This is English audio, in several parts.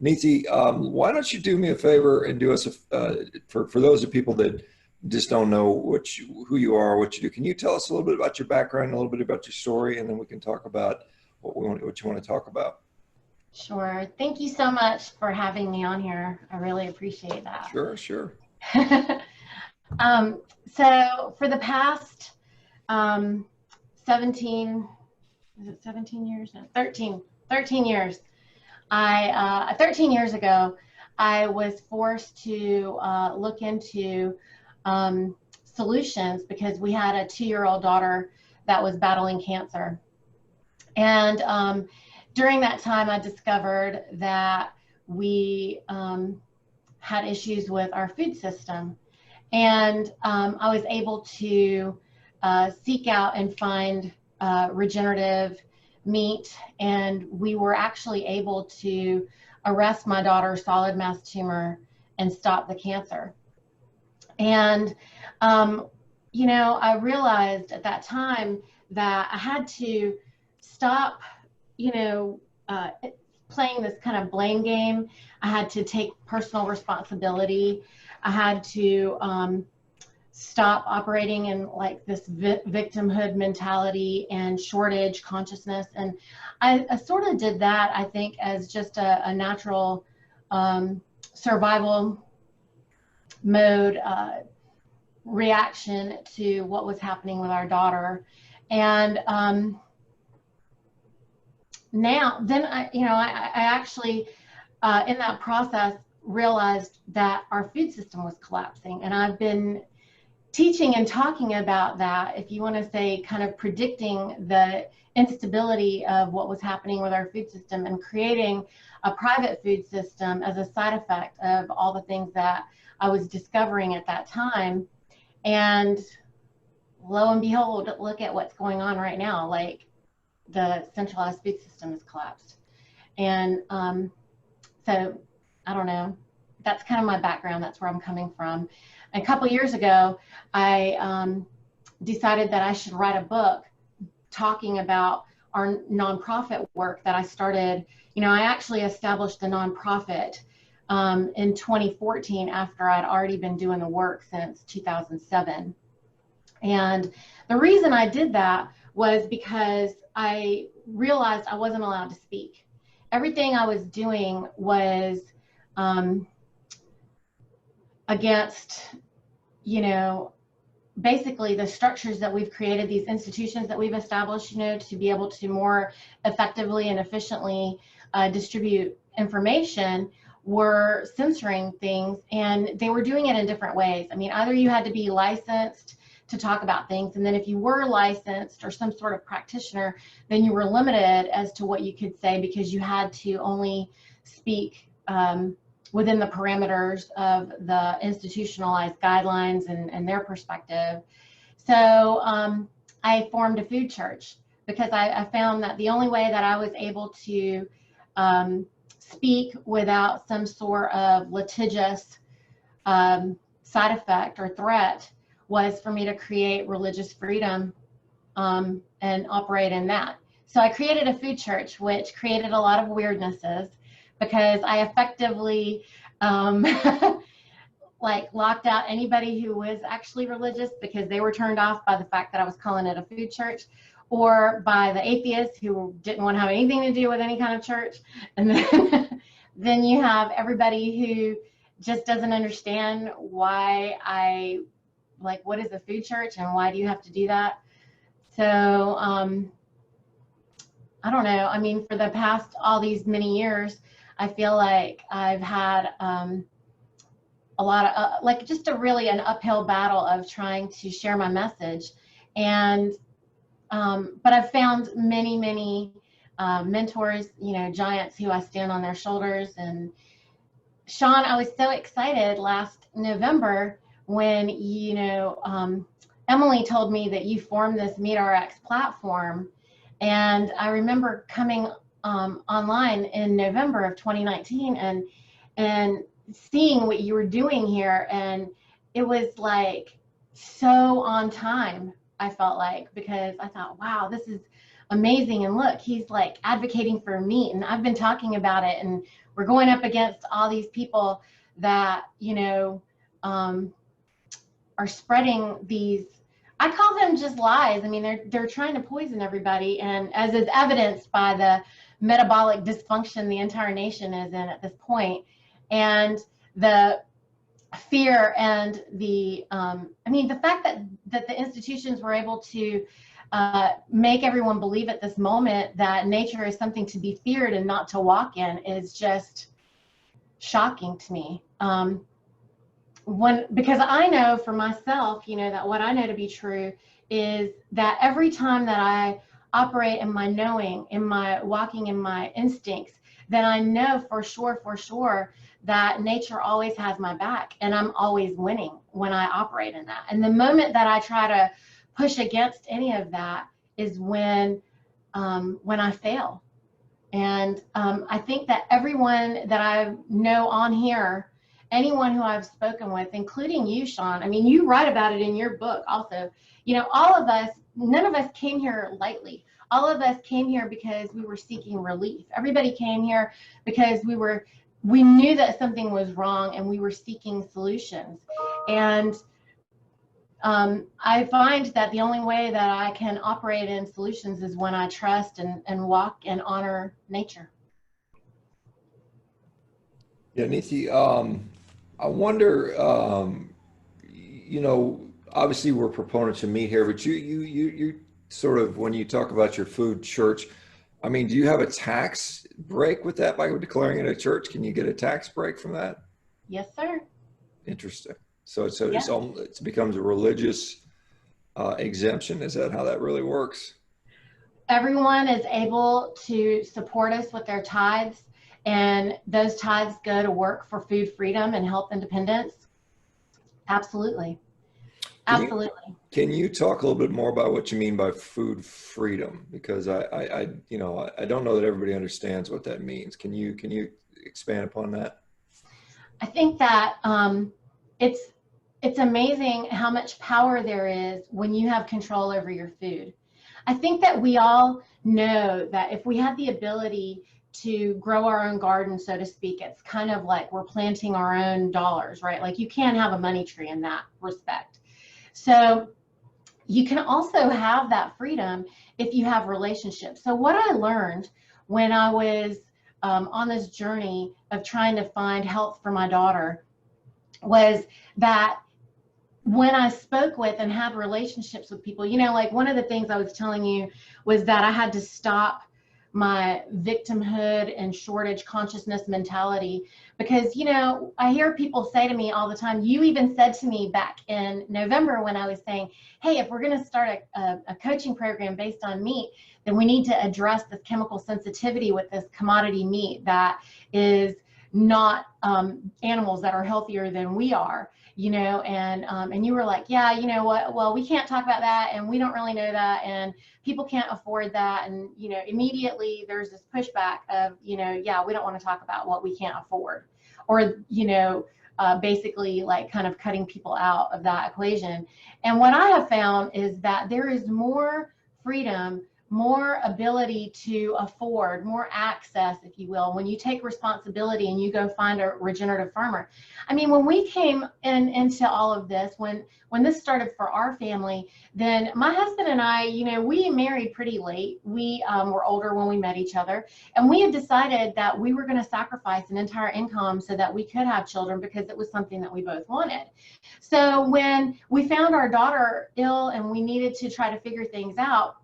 Niti, why don't you do me a favor and do us for those of people that just don't know who you are, what you do. Can you tell us a little bit about your background, a little bit about your story, and then we can talk about what you want to talk about. Sure. Thank you so much for having me on here. I really appreciate that. Sure, sure. So for the past 17, is it 17 years? No, 13 years. 13 years ago, I was forced to look into solutions because we had a 2-year-old daughter that was battling cancer. And during that time, I discovered that we had issues with our food system. And I was able to seek out and find regenerative meat, and we were actually able to arrest my daughter's solid mass tumor and stop the cancer. And, I realized at that time that I had to stop, playing this kind of blame game. I had to take personal responsibility. I had to stop operating in like this victimhood mentality and shortage consciousness. And I sort of did that, I think, as just a natural survival mode reaction to what was happening with our daughter. And I actually, in that process, realized that our food system was collapsing. And I've been teaching and talking about that, if you want to say, kind of predicting the instability of what was happening with our food system and creating a private food system as a side effect of all the things that I was discovering at that time. And lo and behold, look at what's going on right now. Like, the centralized food system has collapsed. And so I don't know, that's kind of my background. That's where I'm coming from. A couple years ago, I decided that I should write a book talking about our nonprofit work that I started. I actually established the nonprofit in 2014 after I'd already been doing the work since 2007. And the reason I did that was because I realized I wasn't allowed to speak. Everything I was doing was against, basically the structures that we've created, these institutions that we've established, to be able to more effectively and efficiently distribute information, were censoring things, and they were doing it in different ways. I mean, either you had to be licensed to talk about things, and then if you were licensed or some sort of practitioner, then you were limited as to what you could say because you had to only speak within the parameters of the institutionalized guidelines and their perspective. So I formed a food church because I found that the only way that I was able to speak without some sort of litigious side effect or threat was for me to create religious freedom and operate in that. So I created a food church, which created a lot of weirdnesses because I effectively like locked out anybody who was actually religious because they were turned off by the fact that I was calling it a food church, or by the atheists who didn't want to have anything to do with any kind of church. And then you have everybody who just doesn't understand why what is a food church and why do you have to do that? So I don't know. I mean, for the past all these many years, I feel like I've had a lot of just an uphill battle of trying to share my message. And but I've found many mentors, giants who I stand on their shoulders. And Sean, I was so excited last November when Emily told me that you formed this MeatRx platform. And I remember coming online in November of 2019 and seeing what you were doing here, and it was like so on time. I felt like, because I thought, wow, this is amazing. And look, he's like advocating for meat, and I've been talking about it, and we're going up against all these people that, you know, are spreading these, I call them just lies. I mean, they're trying to poison everybody, and as is evidenced by the metabolic dysfunction the entire nation is in at this point, and the fear and the I mean, the fact that the institutions were able to make everyone believe at this moment that nature is something to be feared and not to walk in is just shocking to me. Because I know for myself, you know, that what I know to be true is that every time that I operate in my knowing, in my walking in my instincts, then I know for sure that nature always has my back, and I'm always winning when I operate in that. And the moment that I try to push against any of that is when I fail. And I think that everyone that I know on here, anyone who I've spoken with, including you, Sean, I mean, you write about it in your book also. You know, all of us, none of us came here lightly. All of us came here because we were seeking relief. Everybody came here because we knew that something was wrong, and we were seeking solutions. And I find that the only way that I can operate in solutions is when I trust and walk and honor nature. Yeah, Niti, I wonder, you know, obviously we're proponents of meat here, but you sort of, when you talk about your food church, I mean, do you have a tax break with that by declaring it a church? Can you get a tax break from that? Yes, sir. Interesting. So Yeah. it becomes a religious exemption. Is that how that really works? Everyone is able to support us with their tithes, and those tithes go to work for food freedom and health independence. Absolutely. Can you Absolutely. can you talk a little bit more about what you mean by food freedom? Because I you know, I don't know that everybody understands what that means. Can you expand upon that? I think that it's it's amazing how much power there is when you have control over your food. I think that we all know that if we had the ability to grow our own garden, so to speak, it's kind of like we're planting our own dollars, right? Like you can't have a money tree in that respect. So you can also have that freedom if you have relationships. So what I learned when I was on this journey of trying to find health for my daughter was that when I spoke with and had relationships with people, you know, like one of the things I was telling you was that I had to stop my victimhood and shortage consciousness mentality, because, you know, I hear people say to me all the time, you even said to me back in November when I was saying, hey, if we're going to start a coaching program based on meat, then we need to address this chemical sensitivity with this commodity meat that is not animals that are healthier than we are, you know, and you were like, yeah, you know what, well, we can't talk about that, and we don't really know that, and people can't afford that. And, you know, immediately there's this pushback of, you know, yeah, we don't want to talk about what we can't afford, or, you know, basically like kind of cutting people out of that equation. And what I have found is that there is more freedom, more ability to afford, more access, if you will, when you take responsibility and you go find a regenerative farmer. I mean, when we came into all of this, when this started for our family, then my husband and I, you know, we married pretty late. We were older when we met each other, and we had decided that we were going to sacrifice an entire income so that we could have children, because it was something that we both wanted. So when we found our daughter ill and we needed to try to figure things out,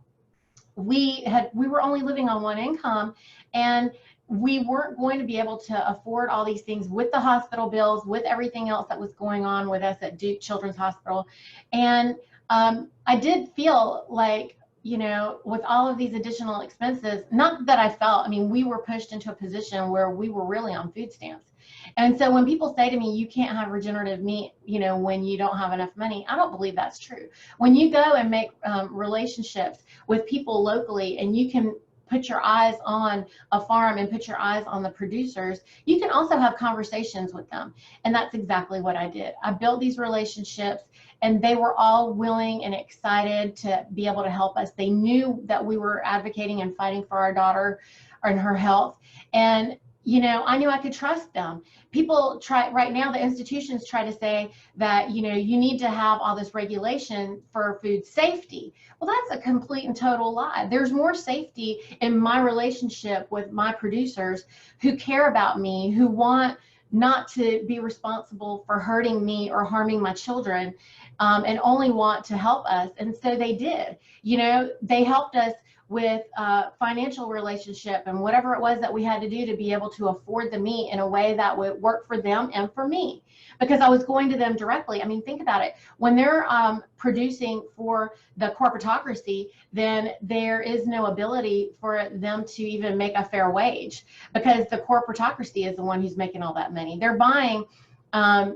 we were only living on one income, and we weren't going to be able to afford all these things with the hospital bills, with everything else that was going on with us at Duke Children's Hospital. And I did feel like, you know, with all of these additional expenses, not that I felt, I mean, we were pushed into a position where we were really on food stamps. And so when people say to me, you can't have regenerative meat, you know, when you don't have enough money, I don't believe that's true. When you go and make relationships with people locally, and you can put your eyes on a farm and put your eyes on the producers, you can also have conversations with them. And that's exactly what I did. I built these relationships, and they were all willing and excited to be able to help us. They knew that we were advocating and fighting for our daughter and her health. And, you know, I knew I could trust them. People try right now, the institutions try to say that, you know, you need to have all this regulation for food safety. Well, that's a complete and total lie. There's more safety in my relationship with my producers who care about me, who want not to be responsible for hurting me or harming my children, and only want to help us. And so they did. You know, they helped us with financial relationship and whatever it was that we had to do to be able to afford the meat in a way that would work for them and for me, because I was going to them directly. I mean, think about it. When they're producing for the corporatocracy, then there is no ability for them to even make a fair wage, because the corporatocracy is the one who's making all that money. They're buying,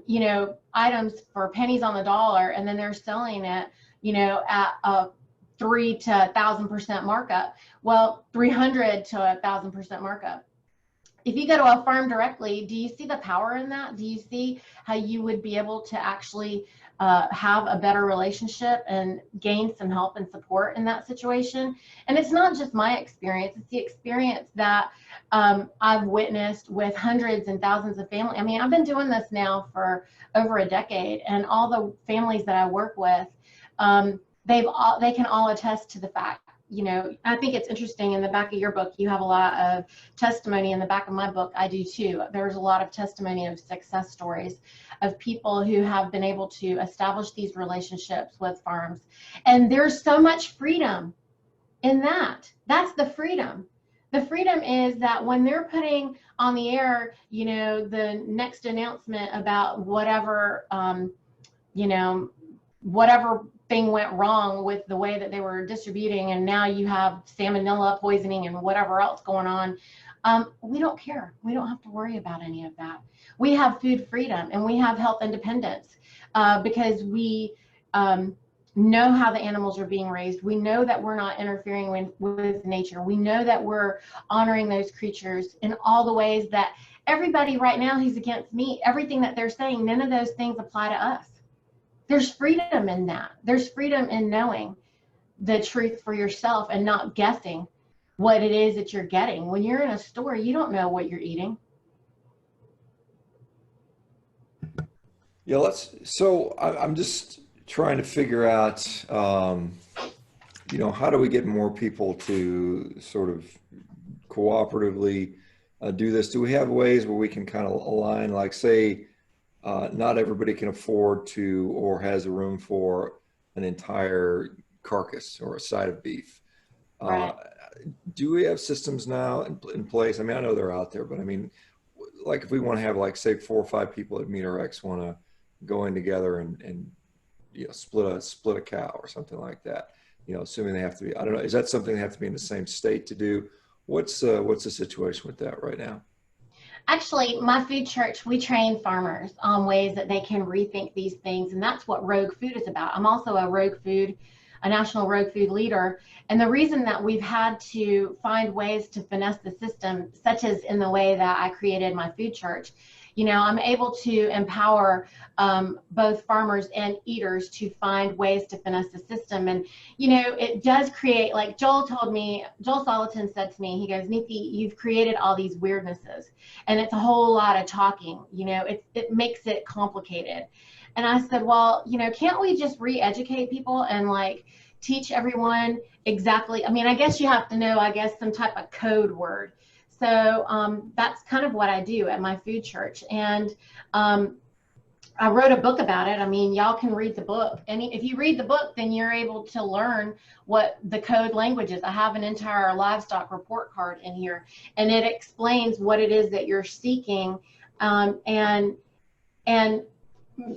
you know, items for pennies on the dollar, and then they're selling it, you know, at a 3 to 1,000% markup. Well, 300 to 1,000% markup. If you go to a farm directly, do you see the power in that? Do you see how you would be able to actually have a better relationship and gain some help and support in that situation? And it's not just my experience, it's the experience that I've witnessed with hundreds and thousands of families. I mean, I've been doing this now for over a decade, and all the families that I work with, they can all attest to the fact. You know, I think it's interesting, in the back of your book, you have a lot of testimony. In the back of my book, I do too. There's a lot of testimony of success stories of people who have been able to establish these relationships with farms. And there's so much freedom in that. That's the freedom. The freedom is that when they're putting on the air, you know, the next announcement about whatever, you know, whatever thing went wrong with the way that they were distributing, and now you have salmonella poisoning and whatever else going on, we don't care. We don't have to worry about any of that. We have food freedom and we have health independence, because we know how the animals are being raised. We know that we're not interfering with nature. We know that we're honoring those creatures in all the ways that everybody right now who's against meat, everything that they're saying, none of those things apply to us. There's freedom in that. There's freedom in knowing the truth for yourself and not guessing what it is that you're getting. When you're in a store, you don't know what you're eating. Yeah, so I'm just trying to figure out, you know, how do we get more people to sort of cooperatively do this? Do we have ways where we can kind of align, like say, not everybody can afford to or has a room for an entire carcass or a side of beef. Right. Do we have systems now in place? I mean, I know they're out there, but I mean, like if we want to have like say 4 or 5 people at Meat RX want to go in together and you know, split a cow or something like that, you know, assuming they have to be, I don't know, is that something they have to be in the same state to do? What's the situation with that right now? Actually, my food church, we train farmers on ways that they can rethink these things. And that's what Rogue Food is about. I'm also a national rogue food leader. And the reason that we've had to find ways to finesse the system, such as in the way that I created my food church, you know, I'm able to empower both farmers and eaters to find ways to finesse the system. And, you know, it does create, like Joel Salatin said to me, he goes, Niti, you've created all these weirdnesses and it's a whole lot of talking, you know, it makes it complicated. And I said, well, you know, can't we just re-educate people and like teach everyone exactly, I mean, I guess you have to know, I guess, some type of code word. So that's kind of what I do at my food church. And I wrote a book about it. I mean, y'all can read the book. And if you read the book, then you're able to learn what the code language is. I have an entire livestock report card in here, and it explains what it is that you're seeking, and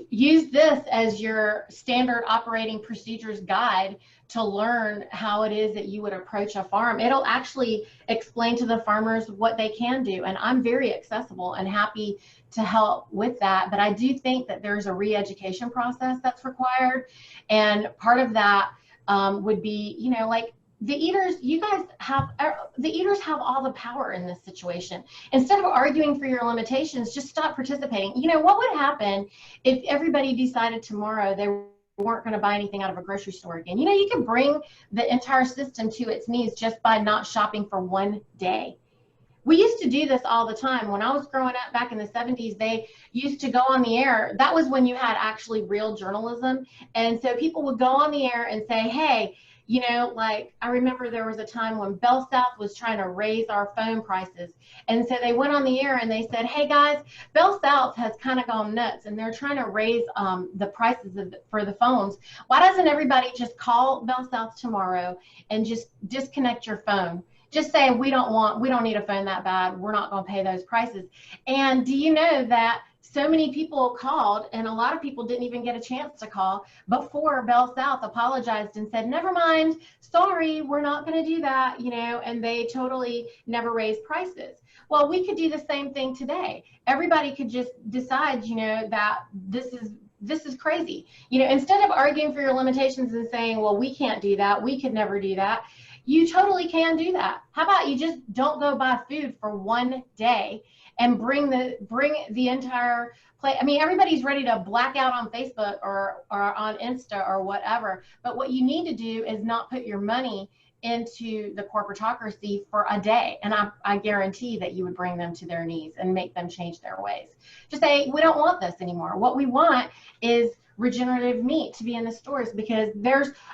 use this as your standard operating procedures guide to learn how it is that you would approach a farm. It'll actually explain to the farmers what they can do. And I'm very accessible and happy to help with that. But I do think that there's a re-education process that's required. And part of that would be, you know, like the eaters, you guys have, the eaters have all the power in this situation. Instead of arguing for your limitations, just stop participating. You know, what would happen if everybody decided tomorrow they weren't going to buy anything out of a grocery store again? You know, you could bring the entire system to its knees just by not shopping for one day. We used to do this all the time. When I was growing up back in the 70s, they used to go on the air. That was when you had actually real journalism. And so people would go on the air and say, hey, you know, like I remember there was a time when Bell South was trying to raise our phone prices. And so they went on the air and they said, hey guys, Bell South has kind of gone nuts and they're trying to raise the prices for the phones. Why doesn't everybody just call Bell South tomorrow and just disconnect your phone? Just say, we don't need a phone that bad. We're not going to pay those prices. And do you know that so many people called, and a lot of people didn't even get a chance to call before Bell South apologized and said, never mind, sorry, we're not going to do that, you know, and they totally never raised prices. Well, we could do the same thing today. Everybody could just decide, you know, that this is crazy. You know, instead of arguing for your limitations and saying, well, we can't do that, we could never do that, you totally can do that. How about you just don't go buy food for one day and bring the entire plate? I mean, everybody's ready to black out on Facebook or on Insta or whatever, but what you need to do is not put your money into the corporatocracy for a day. And I guarantee that you would bring them to their knees and make them change their ways. Just say, we don't want this anymore. What we want is regenerative meat to be in the stores, because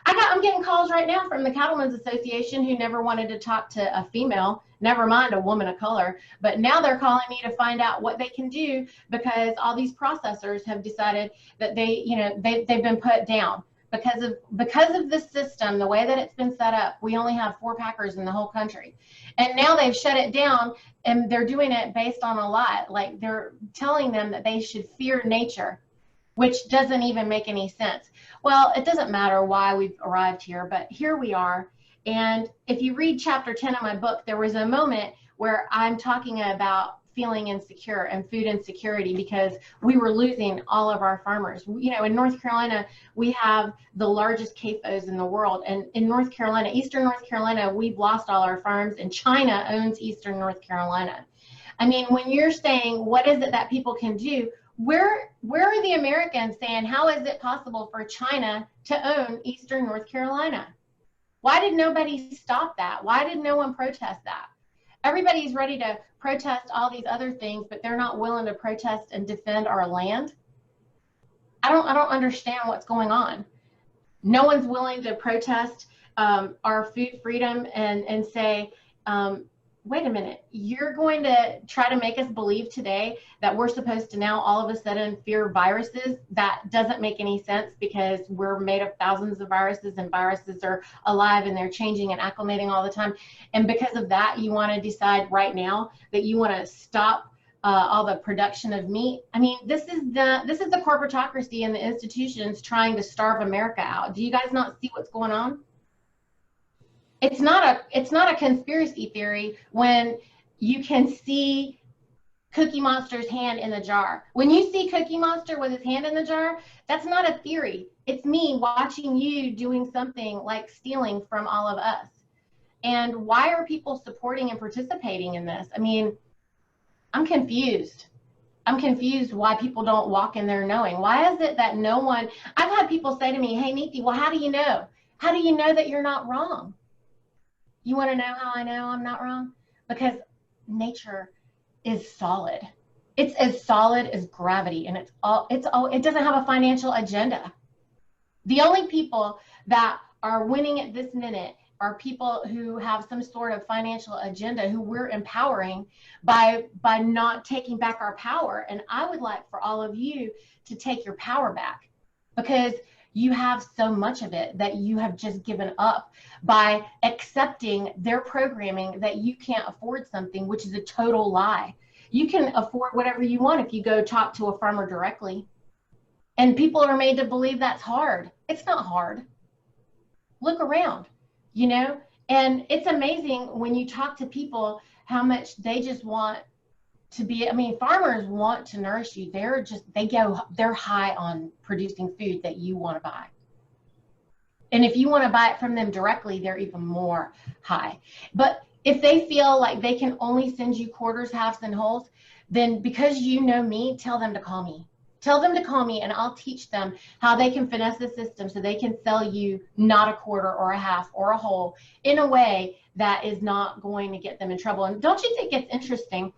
I'm getting calls right now from the Cattlemen's Association who never wanted to talk to a female, never mind a woman of color, but now they're calling me to find out what they can do because all these processors have decided that they've been put down because of this system, the way that it's been set up. We only have 4 packers in the whole country, and now they've shut it down, and they're doing it based on a lie. Like, they're telling them that they should fear nature, which doesn't even make any sense. Well, it doesn't matter why we've arrived here, but here we are. And if you read chapter 10 of my book, there was a moment where I'm talking about feeling insecure and food insecurity because we were losing all of our farmers. You know, in North Carolina, we have the largest CAFOs in the world. And in North Carolina, Eastern North Carolina, we've lost all our farms, and China owns Eastern North Carolina. I mean, when you're saying, what is it that people can do? Where are the Americans saying, how is it possible for China to own Eastern North Carolina? Why did nobody stop that? Why did no one protest that? Everybody's ready to protest all these other things, but they're not willing to protest and defend our land. I don't understand what's going on. No one's willing to protest our food freedom and say, wait a minute, you're going to try to make us believe today that we're supposed to now all of a sudden fear viruses? That doesn't make any sense, because we're made of thousands of viruses, and viruses are alive and they're changing and acclimating all the time. And because of that, you want to decide right now that you want to stop all the production of meat? I mean, this is the corporatocracy and the institutions trying to starve America out. Do you guys not see what's going on? It's not a conspiracy theory when you can see Cookie Monster's hand in the jar. When you see Cookie Monster with his hand in the jar, that's not a theory. It's me watching you doing something like stealing from all of us. And why are people supporting and participating in this? I mean, I'm confused. I'm confused why people don't walk in there knowing. Why is it that no one, I've had people say to me, hey, Niti, well, how do you know? How do you know that you're not wrong? You want to know how I know I'm not wrong? Because nature is solid. It's as solid as gravity, and it doesn't have a financial agenda. The only people that are winning at this minute are people who have some sort of financial agenda, who we're empowering by not taking back our power. And I would like for all of you to take your power back, because you have so much of it that you have just given up by accepting their programming that you can't afford something, which is a total lie. You can afford whatever you want if you go talk to a farmer directly. And people are made to believe that's hard. It's not hard. Look around, you know? And it's amazing when you talk to people how much they just want to be, I mean, farmers want to nourish you. They're high on producing food that you want to buy. And if you want to buy it from them directly, they're even more high. But If they feel like they can only send you quarters, halves, and wholes, then because you know me, tell them to call me. Tell them to call me, and I'll teach them how they can finesse the system so they can sell you not a quarter or a half or a whole in a way that is not going to get them in trouble. And don't you think it's interesting?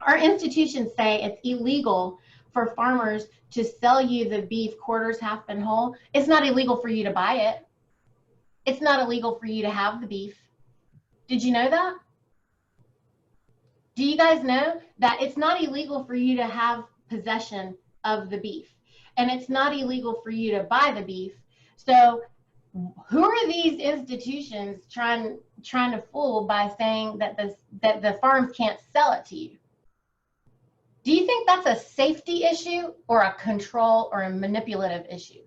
Our institutions say it's illegal for farmers to sell you the beef quarters, half, and whole. It's not illegal for you to buy it. It's not illegal for you to have the beef. Did you know that? Do you guys know that it's not illegal for you to have possession of the beef? And it's not illegal for you to buy the beef. So who are these institutions trying to fool by saying that the farms can't sell it to you? Do you think that's a safety issue or a control or a manipulative issue?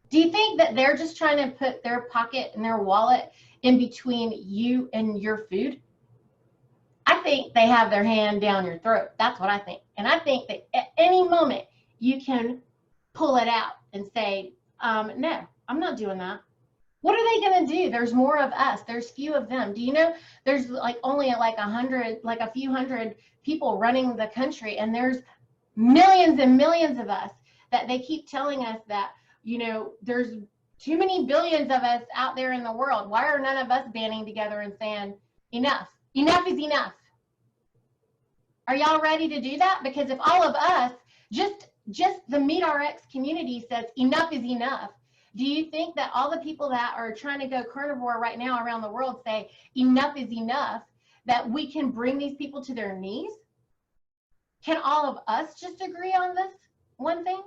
Do you think that they're just trying to put their pocket and their wallet in between you and your food? I think they have their hand down your throat. That's what I think. And I think that at any moment you can pull it out and say, no, I'm not doing that. What are they going to do? There's more of us. There's few of them. Do you know there's like only like a few hundred people running the country, and there's millions and millions of us that they keep telling us that, you know, there's too many billions of us out there in the world. Why are none of us banding together and saying enough? Enough is enough. Are y'all ready to do that? Because if all of us, just the MeatRx community says enough is enough, do you think that all the people that are trying to go carnivore right now around the world say enough is enough, that we can bring these people to their knees? Can all of us just agree on this one thing?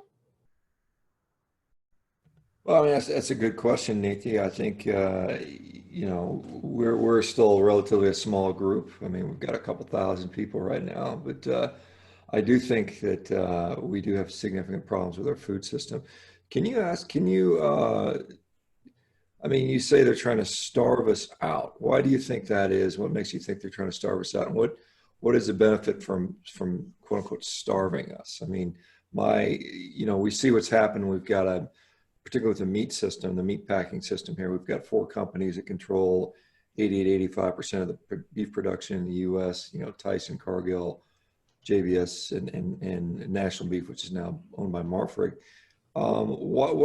Well, I mean, that's a good question, Niti. I think you know, we're still relatively a small group. I mean, we've got a couple thousand people right now, but I do think that we do have significant problems with our food system. I mean, you say they're trying to starve us out. Why do you think that is? What makes you think they're trying to starve us out? And what is the benefit from quote unquote starving us? I mean, you know, we see what's happened. We've got particularly with the meat system, the meat packing system here, we've got 4 companies that control 80 to 85% of the beef production in the U.S. You know, Tyson, Cargill, JBS, and National Beef, which is now owned by Marfrig. Why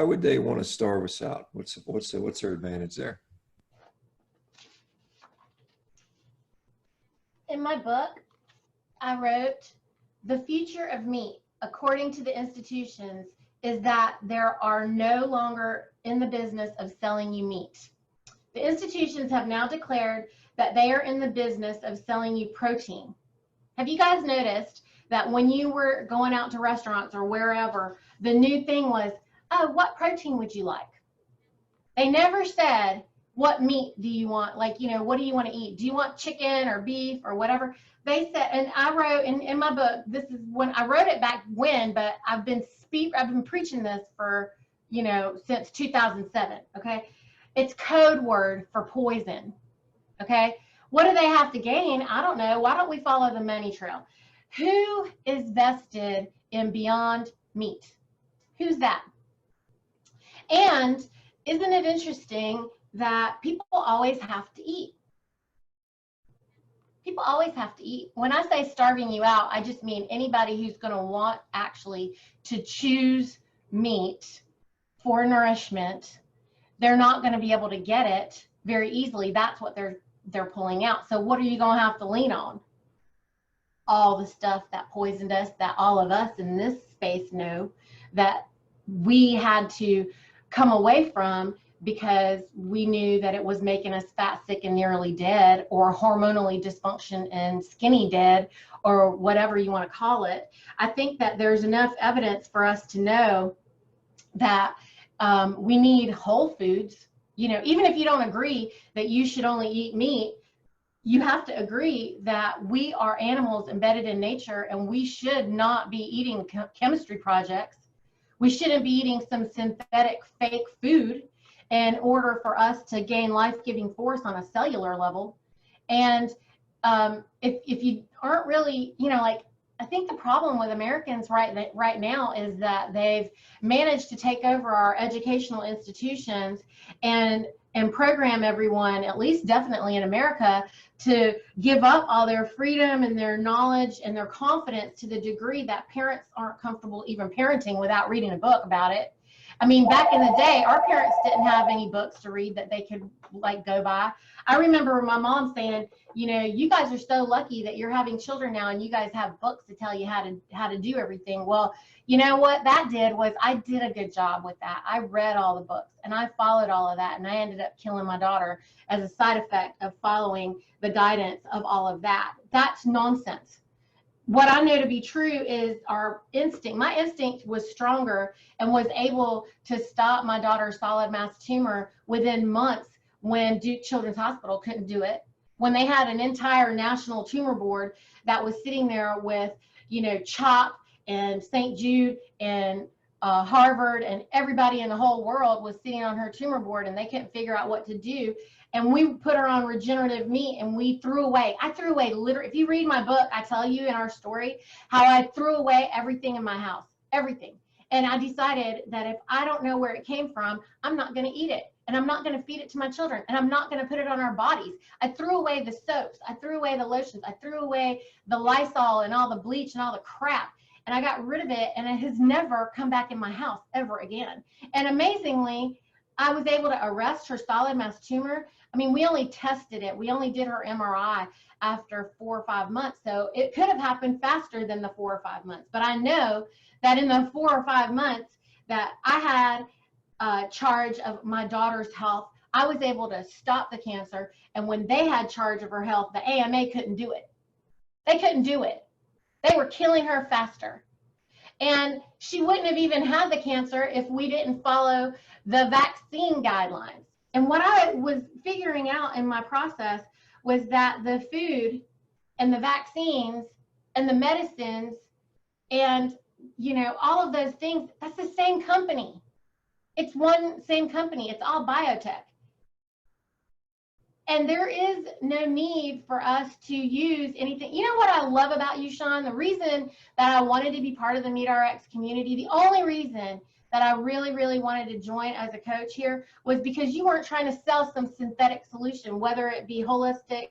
would they want to starve us out? What's their advantage there? In my book, I wrote, the future of meat, according to the institutions, is that there are no longer in the business of selling you meat. The institutions have now declared that they are in the business of selling you protein. Have you guys noticed that when you were going out to restaurants or wherever, the new thing was, oh, what protein would you like? They never said, what meat do you want? Like, you know, what do you want to eat? Do you want chicken or beef or whatever? They said, and I wrote in my book, this is when I wrote it back when, but I've been preaching this for, you know, since 2007, okay? It's code word for poison, okay? What do they have to gain? I don't know. Why don't we follow the money trail? Who is vested in Beyond Meat? Who's that? And isn't it interesting that people always have to eat? People always have to eat. When I say starving you out, I just mean anybody who's going to want actually to choose meat for nourishment, they're not going to be able to get it very easily. That's what they're pulling out. So what are you going to have to lean on? All the stuff that poisoned us, that all of us in this space know that we had to come away from because we knew that it was making us fat, sick, and nearly dead, or hormonally dysfunction and skinny dead, or whatever you want to call it. I think that there's enough evidence for us to know that we need whole foods. You know, even if you don't agree that you should only eat meat, you have to agree that we are animals embedded in nature, and we should not be eating chemistry projects. We shouldn't be eating some synthetic fake food in order for us to gain life-giving force on a cellular level. And if you aren't really, you know, like, I think the problem with Americans right now is that they've managed to take over our educational institutions, and and program everyone, at least definitely in America, to give up all their freedom and their knowledge and their confidence to the degree that parents aren't comfortable even parenting without reading a book about it. I mean, back in the day, our parents didn't have any books to read that they could like go by. I remember my mom saying, you know, you guys are so lucky that you're having children now and you guys have books to tell you how to do everything. Well, you know what that did was I did a good job with that. I read all the books and I followed all of that, and I ended up killing my daughter as a side effect of following the guidance of all of that. That's nonsense. What I know to be true is our instinct. My instinct was stronger and was able to stop my daughter's solid mass tumor within months when Duke Children's Hospital couldn't do it. When they had an entire national tumor board that was sitting there with, you know, CHOP and St. Jude and Harvard and everybody in the whole world was sitting on her tumor board and they couldn't figure out what to do. And we put her on regenerative meat and I threw away literally, if you read my book, I tell you in our story how I threw away everything in my house, everything. And I decided that if I don't know where it came from, I'm not going to eat it. And I'm not going to feed it to my children. And I'm not going to put it on our bodies. I threw away the soaps. I threw away the lotions. I threw away the Lysol and all the bleach and all the crap. And I got rid of it. And it has never come back in my house ever again. And amazingly, I was able to arrest her solid mass tumor. I mean, we only tested it. We only did her MRI after 4 or 5 months. So it could have happened faster than the 4 or 5 months. But I know that in the 4 or 5 months that I had charge of my daughter's health, I was able to stop the cancer. And when they had charge of her health, the AMA couldn't do it. They couldn't do it. They were killing her faster. And she wouldn't have even had the cancer if we didn't follow the vaccine guidelines. And what I was figuring out in my process was that the food and the vaccines and the medicines and, you know, all of those things, that's the same company. It's one same company. It's all biotech. And there is no need for us to use anything. You know what I love about you, Sean? The reason that I wanted to be part of the MeatRx community, the only reason that I really, really wanted to join as a coach here was because you weren't trying to sell some synthetic solution, whether it be holistic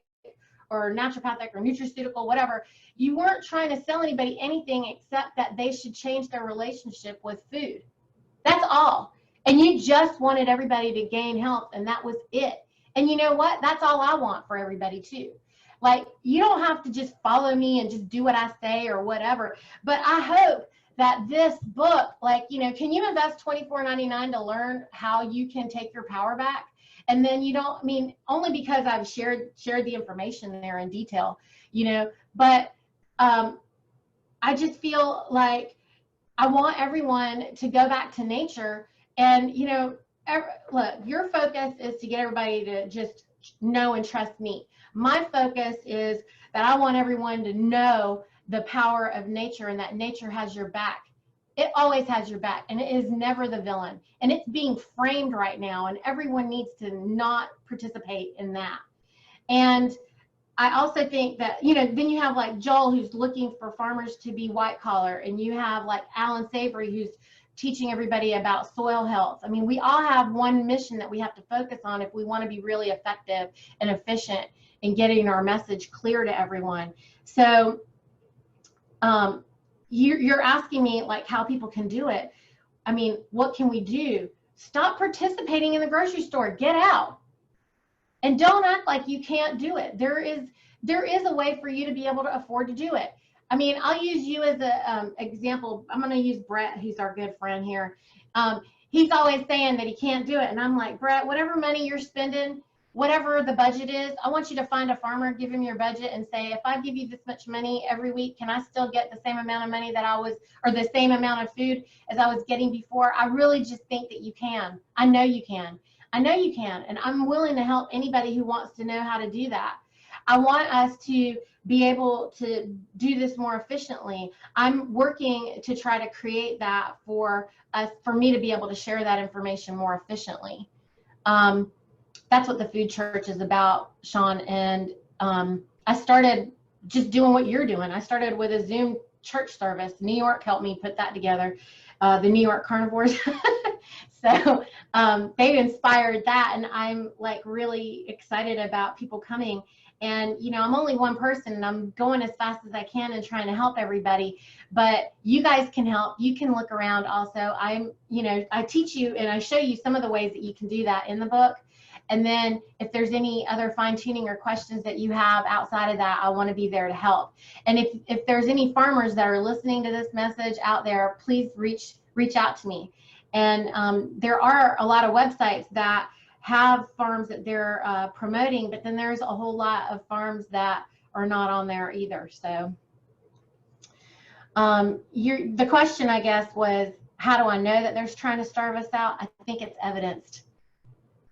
or naturopathic or nutraceutical, whatever. You weren't trying to sell anybody anything except that they should change their relationship with food. That's all. And you just wanted everybody to gain health, and that was it. And you know what? That's all I want for everybody too. Like, you don't have to just follow me and just do what I say or whatever. But I hope that this book, like, you know, can you invest $24.99 to learn how you can take your power back? And then you don't, I mean, only because I've shared the information there in detail, you know, but I just feel like I want everyone to go back to nature. And, you know, look, your focus is to get everybody to just know and trust me. My focus is that I want everyone to know the power of nature and that nature has your back. It always has your back, and it is never the villain. And it's being framed right now, and everyone needs to not participate in that. And I also think that, you know, then you have like Joel, who's looking for farmers to be white collar, and you have like Alan Savory, who's teaching everybody about soil health. I mean, we all have one mission that we have to focus on if we want to be really effective and efficient in getting our message clear to everyone. So you're asking me like how people can do it. I mean, what can we do? Stop participating in the grocery store. Get out. And don't act like you can't do it. There is a way for you to be able to afford to do it. I mean, I'll use you as an example. I'm going to use Brett, who's our good friend here. He's always saying that he can't do it. And I'm like, Brett, whatever money you're spending, whatever the budget is, I want you to find a farmer, give him your budget and say, if I give you this much money every week, can I still get the same amount of money that I was, or the same amount of food as I was getting before? I really just think that you can. I know you can. I know you can. And I'm willing to help anybody who wants to know how to do that. I want us to be able to do this more efficiently. I'm working to try to create that for us, for me to be able to share that information more efficiently. That's what the Food Church is about, Sean. And I started just doing what you're doing. I started with a Zoom church service. New York helped me put that together, the New York Carnivores. So they've inspired that, and I'm like really excited about people coming. And you know, I'm only one person, and I'm going as fast as I can and trying to help everybody. But you guys can help. You can look around also. You know, I teach you and I show you some of the ways that you can do that in the book. And then if there's any other fine tuning or questions that you have outside of that, I want to be there to help. And if there's any farmers that are listening to this message out there, please reach out to me. And there are a lot of websites that have farms that they're promoting, but then there's a whole lot of farms that are not on there either. So the question, I guess, was, how do I know that they're trying to starve us out? I think it's evidenced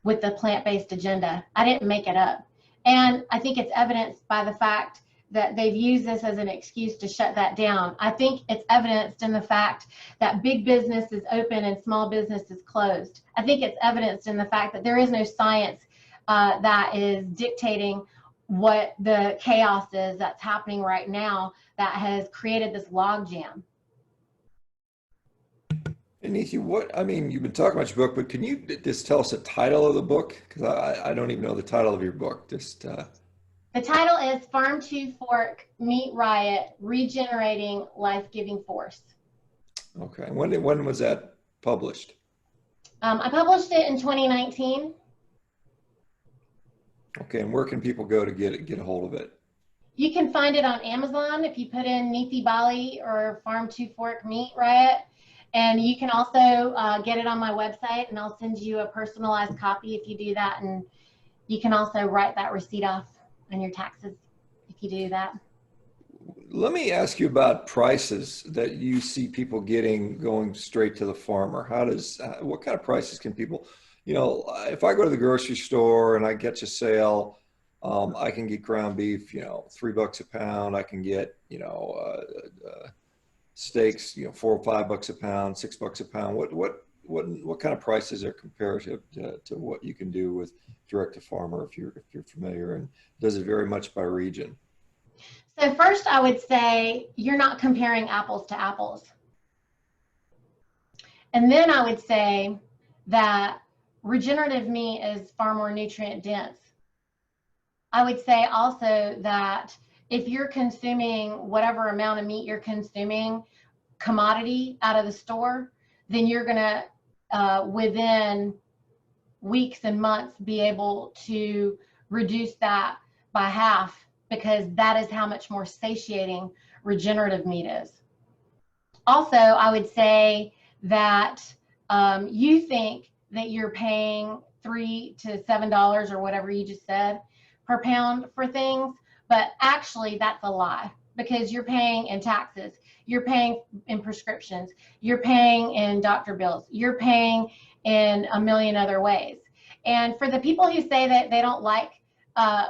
with the plant-based agenda. I didn't make it up. And I think it's evidenced by the fact that they've used this as an excuse to shut that down. I think it's evidenced in the fact that big business is open and small business is closed. I think it's evidenced in the fact that there is no science that is dictating what the chaos is that's happening right now that has created this logjam. And Niti, I mean, you've been talking about your book, but can you just tell us the title of the book? Because I don't even know the title of your book. The title is Farm to Fork Meat Riot, Regenerating Life-Giving Force. Okay. When was that published? I published it in 2019. Okay. And where can people go to get a hold of it? You can find it on Amazon if you put in Niti Bali or Farm to Fork Meat Riot. And you can also get it on my website, and I'll send you a personalized copy if you do that. And you can also write that receipt off on your taxes if you do that. Let me ask you about prices that you see people going straight to the farmer. What kind of prices can people, you know, if I go to the grocery store and I get a sale, I can get ground beef, you know, $3 a pound. I can get, you know, steaks, you know, $4 or $5 a pound, $6 a pound. What kind of prices are comparative to what you can do with direct to farmer if you're familiar, and does it vary much by region? So first, I would say you're not comparing apples to apples. And then I would say that regenerative meat is far more nutrient dense. I would say also that if you're consuming whatever amount of meat you're consuming, commodity out of the store, then you're going to, within weeks and months, be able to reduce that by half, because that is how much more satiating regenerative meat is. Also, I would say that you think that you're paying $3 to $7 or whatever you just said per pound for things, but actually that's a lie, because you're paying in taxes, you're paying in prescriptions, you're paying in doctor bills, you're paying in a million other ways. And for the people who say that they don't like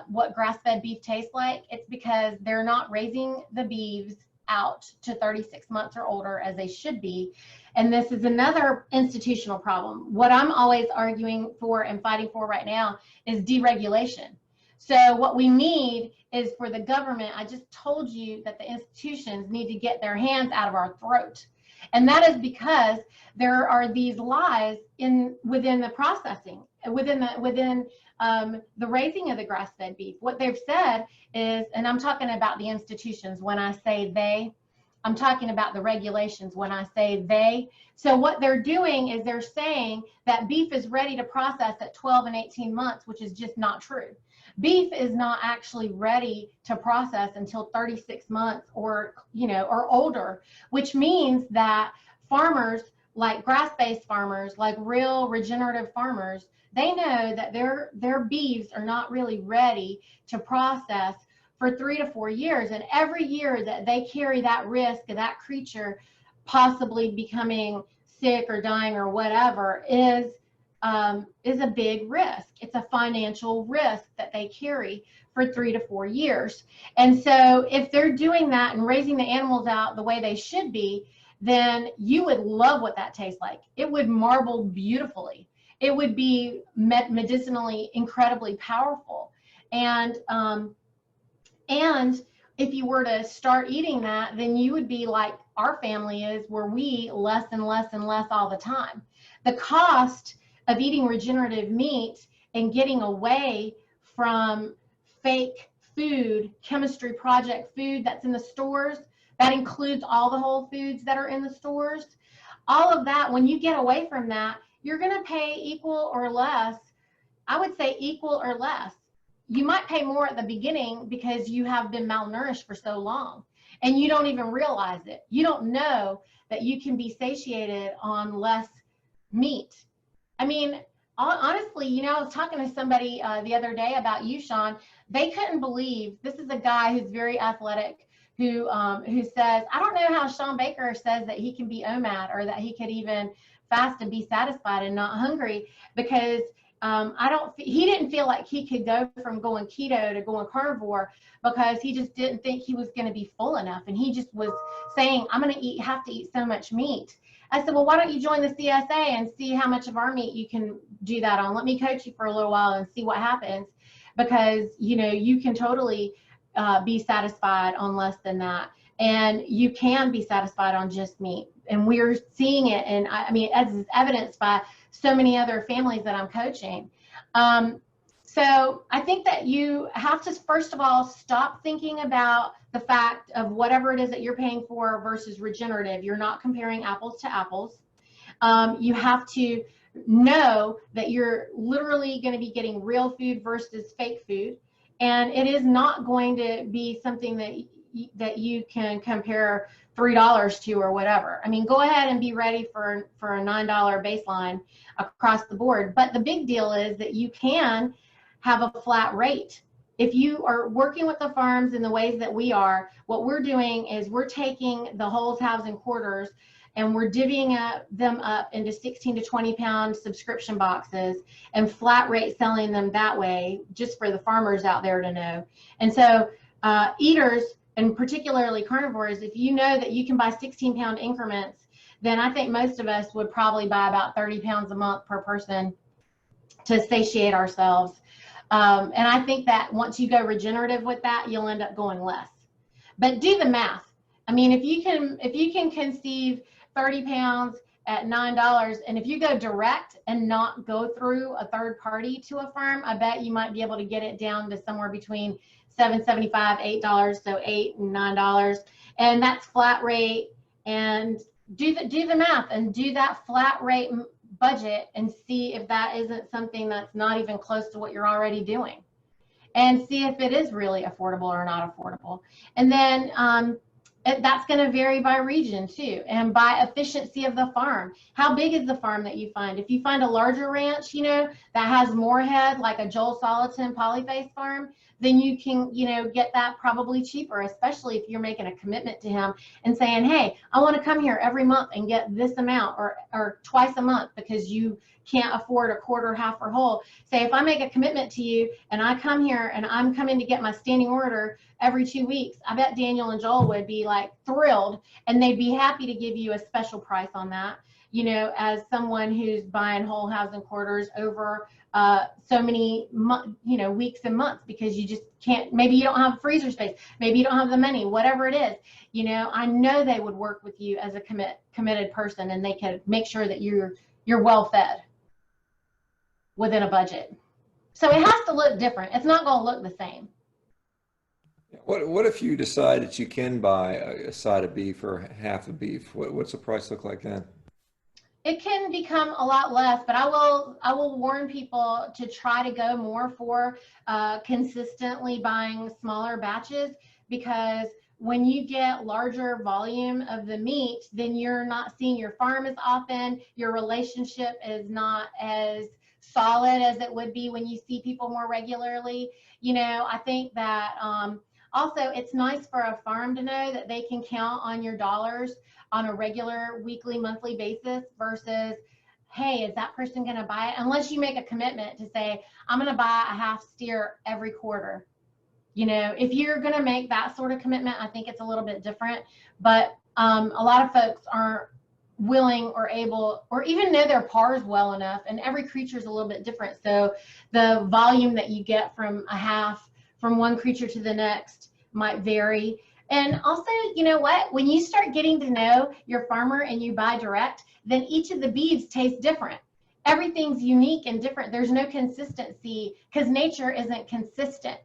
what grass-fed beef tastes like, it's because they're not raising the beeves out to 36 months or older as they should be. And this is another institutional problem. What I'm always arguing for and fighting for right now is deregulation. So what we need is for the government, I just told you that the institutions need to get their hands out of our throat. And that is because there are these lies within the processing, within the raising of the grass-fed beef. What they've said is, and I'm talking about the institutions when I say they, I'm talking about the regulations when I say they. So what they're doing is they're saying that beef is ready to process at 12 and 18 months, which is just not true. Beef is not actually ready to process until 36 months or older, which means that farmers, like grass-based farmers, like real regenerative farmers, they know that their beeves are not really ready to process for 3 to 4 years. And every year that they carry that risk of that creature possibly becoming sick or dying or whatever is a big risk. It's a financial risk that they carry for 3 to 4 years. And so if they're doing that and raising the animals out the way they should be, then you would love what that tastes like. It would marble beautifully. It would be medicinally incredibly powerful. And if you were to start eating that, then you would be like our family is, where we eat less and less and less all the time. the cost of eating regenerative meat and getting away from fake food, chemistry project food that's in the stores, that includes all the whole foods that are in the stores. All of that, when you get away from that, you're going to pay equal or less. I would say equal or less. You might pay more at the beginning because you have been malnourished for so long and you don't even realize it. You don't know that you can be satiated on less meat. I mean, honestly, you know, I was talking to somebody the other day about you, Sean. They couldn't believe, this is a guy who's very athletic, who says, I don't know how Sean Baker says that he can be OMAD or that he could even fast and be satisfied and not hungry, because he didn't feel like he could go from going keto to going carnivore because he just didn't think he was going to be full enough. And he just was saying, I'm going to have to eat so much meat. I said, well, why don't you join the CSA and see how much of our meat you can do that on? Let me coach you for a little while and see what happens, because, you know, you can totally be satisfied on less than that. And you can be satisfied on just meat. And we're seeing it. And I mean, as is evidenced by so many other families that I'm coaching. So I think that you have to, first of all, stop thinking about the fact of whatever it is that you're paying for versus regenerative. You're not comparing apples to apples. You have to know that you're literally going to be getting real food versus fake food. And it is not going to be something that you can compare $3 to or whatever. I mean, go ahead and be ready for a $9 baseline across the board. But the big deal is that you can have a flat rate. If you are working with the farms in the ways that we are, what we're doing is we're taking the wholes, halves, and quarters, and we're divvying them up into 16 to 20 pound subscription boxes and flat rate selling them that way, just for the farmers out there to know. And so eaters, and particularly carnivores, if you know that you can buy 16 pound increments, then I think most of us would probably buy about 30 pounds a month per person to satiate ourselves. And I think that once you go regenerative with that, you'll end up going less. But do the math. I mean, if you can conceive 30 pounds at $9, and if you go direct and not go through a third party to a farm, I bet you might be able to get it down to somewhere between $7.75, $8, so $8 and $9, and that's flat rate. And do the math and do that flat rate budget and see if that isn't something that's not even close to what you're already doing, and see if it is really affordable or not affordable. And then that's going to vary by region too, and by efficiency of the farm. How big is the farm that you find? If you find a larger ranch, you know, that has more head, like a Joel Soliton polyface farm, then you can, you know, get that probably cheaper, especially if you're making a commitment to him and saying, hey, I want to come here every month and get this amount, or twice a month, because you can't afford a quarter, half, or whole. Say, if I make a commitment to you and I come here and I'm coming to get my standing order every 2 weeks, I bet Daniel and Joel would be like thrilled, and they'd be happy to give you a special price on that, you know, as someone who's buying whole, halves, and quarters over so many weeks and months, because you just can't, maybe you don't have freezer space, maybe you don't have the money, whatever it is, you know. I know they would work with you as a committed person, and they could make sure that you're well fed within a budget. So it has to look different. It's not going to look the same. What if you decide that you can buy a side of beef or half a beef? What's the price look like then? It can become a lot less, but I will warn people to try to go more for consistently buying smaller batches, because when you get larger volume of the meat, then you're not seeing your farm as often. Your relationship is not as solid as it would be when you see people more regularly. You know, I think that also it's nice for a farm to know that they can count on your dollars on a regular weekly, monthly basis, versus, hey, is that person going to buy it? Unless you make a commitment to say, I'm going to buy a half steer every quarter. You know, if you're going to make that sort of commitment, I think it's a little bit different. But a lot of folks aren't willing or able, or even know their pars well enough, and every creature is a little bit different. So the volume that you get from a half from one creature to the next might vary. And also, you know what? When you start getting to know your farmer and you buy direct, then each of the beeves tastes different. Everything's unique and different. There's no consistency because nature isn't consistent.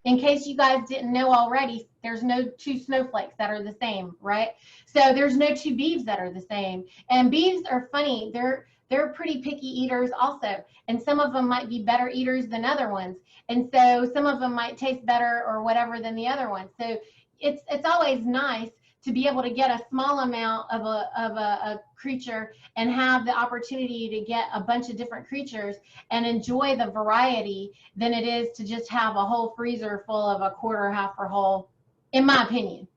In case you guys didn't know already, there's no two snowflakes that are the same, right? So there's no two beeves that are the same. And beeves are funny. They're pretty picky eaters also. And some of them might be better eaters than other ones. And so some of them might taste better or whatever than the other ones. So it's always nice to be able to get a small amount of a creature and have the opportunity to get a bunch of different creatures and enjoy the variety than it is to just have a whole freezer full of a quarter, half, or whole, in my opinion.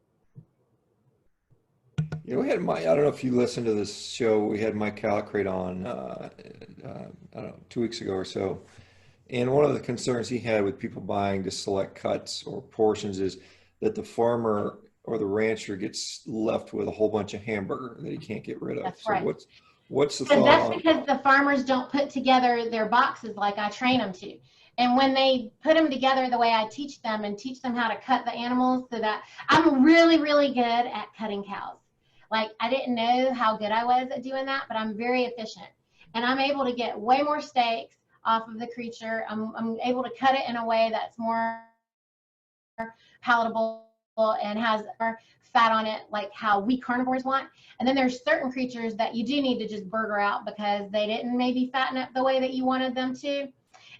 You know, we had I don't know if you listened to this show, we had Mike Calicrate on, I don't know, 2 weeks ago or so. And one of the concerns he had with people buying just select cuts or portions is that the farmer or the rancher gets left with a whole bunch of hamburger that he can't get rid of. That's So right. what's the And thought that's on? because the farmers don't put together their boxes like I train them to. And when they put them together the way I teach them and teach them how to cut the animals, so that I'm really, really good at cutting cows. Like, I didn't know how good I was at doing that, but I'm very efficient. And I'm able to get way more steaks off of the creature. I'm able to cut it in a way that's more palatable and has more fat on it, like how we carnivores want. And then there's certain creatures that you do need to just burger out because they didn't maybe fatten up the way that you wanted them to.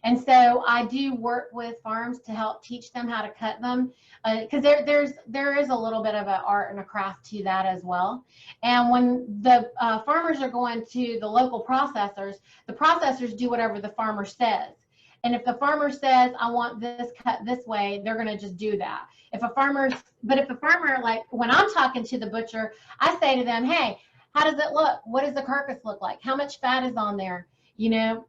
And so I do work with farms to help teach them how to cut them, because there is a little bit of an art and a craft to that as well. And when the farmers are going to the local processors, the processors do whatever the farmer says. And if the farmer says, I want this cut this way, they're going to just do that. If a farmer, like when I'm talking to the butcher, I say to them, hey, how does it look? What does the carcass look like? How much fat is on there? You know,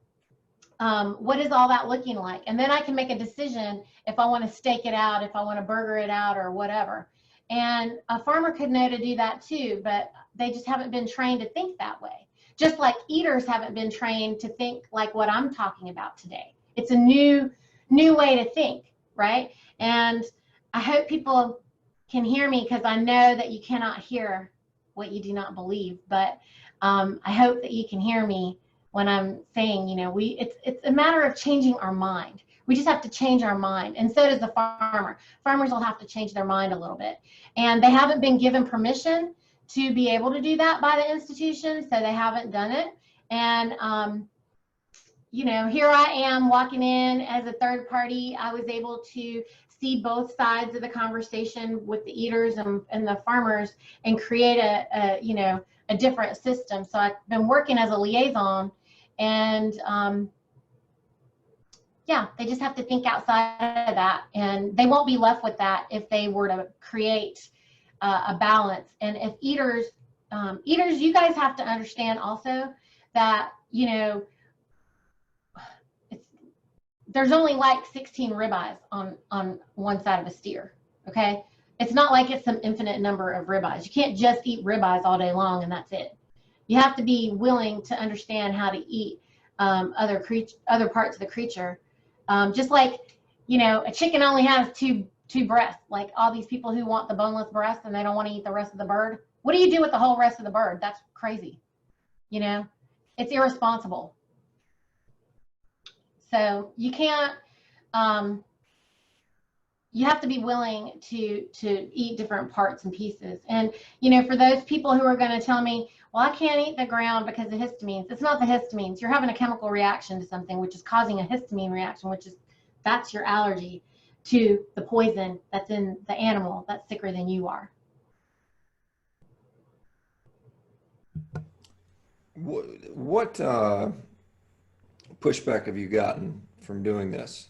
what is all that looking like? And then I can make a decision if I want to stake it out, if I want to burger it out or whatever. And a farmer could know to do that too, but they just haven't been trained to think that way. Just like eaters haven't been trained to think like what I'm talking about today. It's a new way to think, right? And I hope people can hear me, because I know that you cannot hear what you do not believe. But I hope that you can hear me when I'm saying, you know, it's a matter of changing our mind. We just have to change our mind, and so does the farmer. Farmers will have to change their mind a little bit, and they haven't been given permission to be able to do that by the institution, so they haven't done it. And you know, here I am walking in as a third party. I was able to see both sides of the conversation with the eaters and the farmers and create a you know, a different system. So I've been working as a liaison, and yeah, they just have to think outside of that, and they won't be left with that if they were to create a balance. And if eaters, you guys have to understand also that, you know, there's only like 16 ribeyes on one side of a steer, okay? It's not like it's some infinite number of ribeyes. You can't just eat ribeyes all day long and that's it. You have to be willing to understand how to eat other parts of the creature. Just like, you know, a chicken only has two breasts, like all these people who want the boneless breast and they don't want to eat the rest of the bird. What do you do with the whole rest of the bird? That's crazy. You know, it's irresponsible. So you can't, you have to be willing to eat different parts and pieces. And, you know, for those people who are going to tell me, well, I can't eat the ground because of histamines. It's not the histamines. You're having a chemical reaction to something, which is causing a histamine reaction, that's your allergy to the poison that's in the animal that's sicker than you are. What pushback have you gotten from doing this?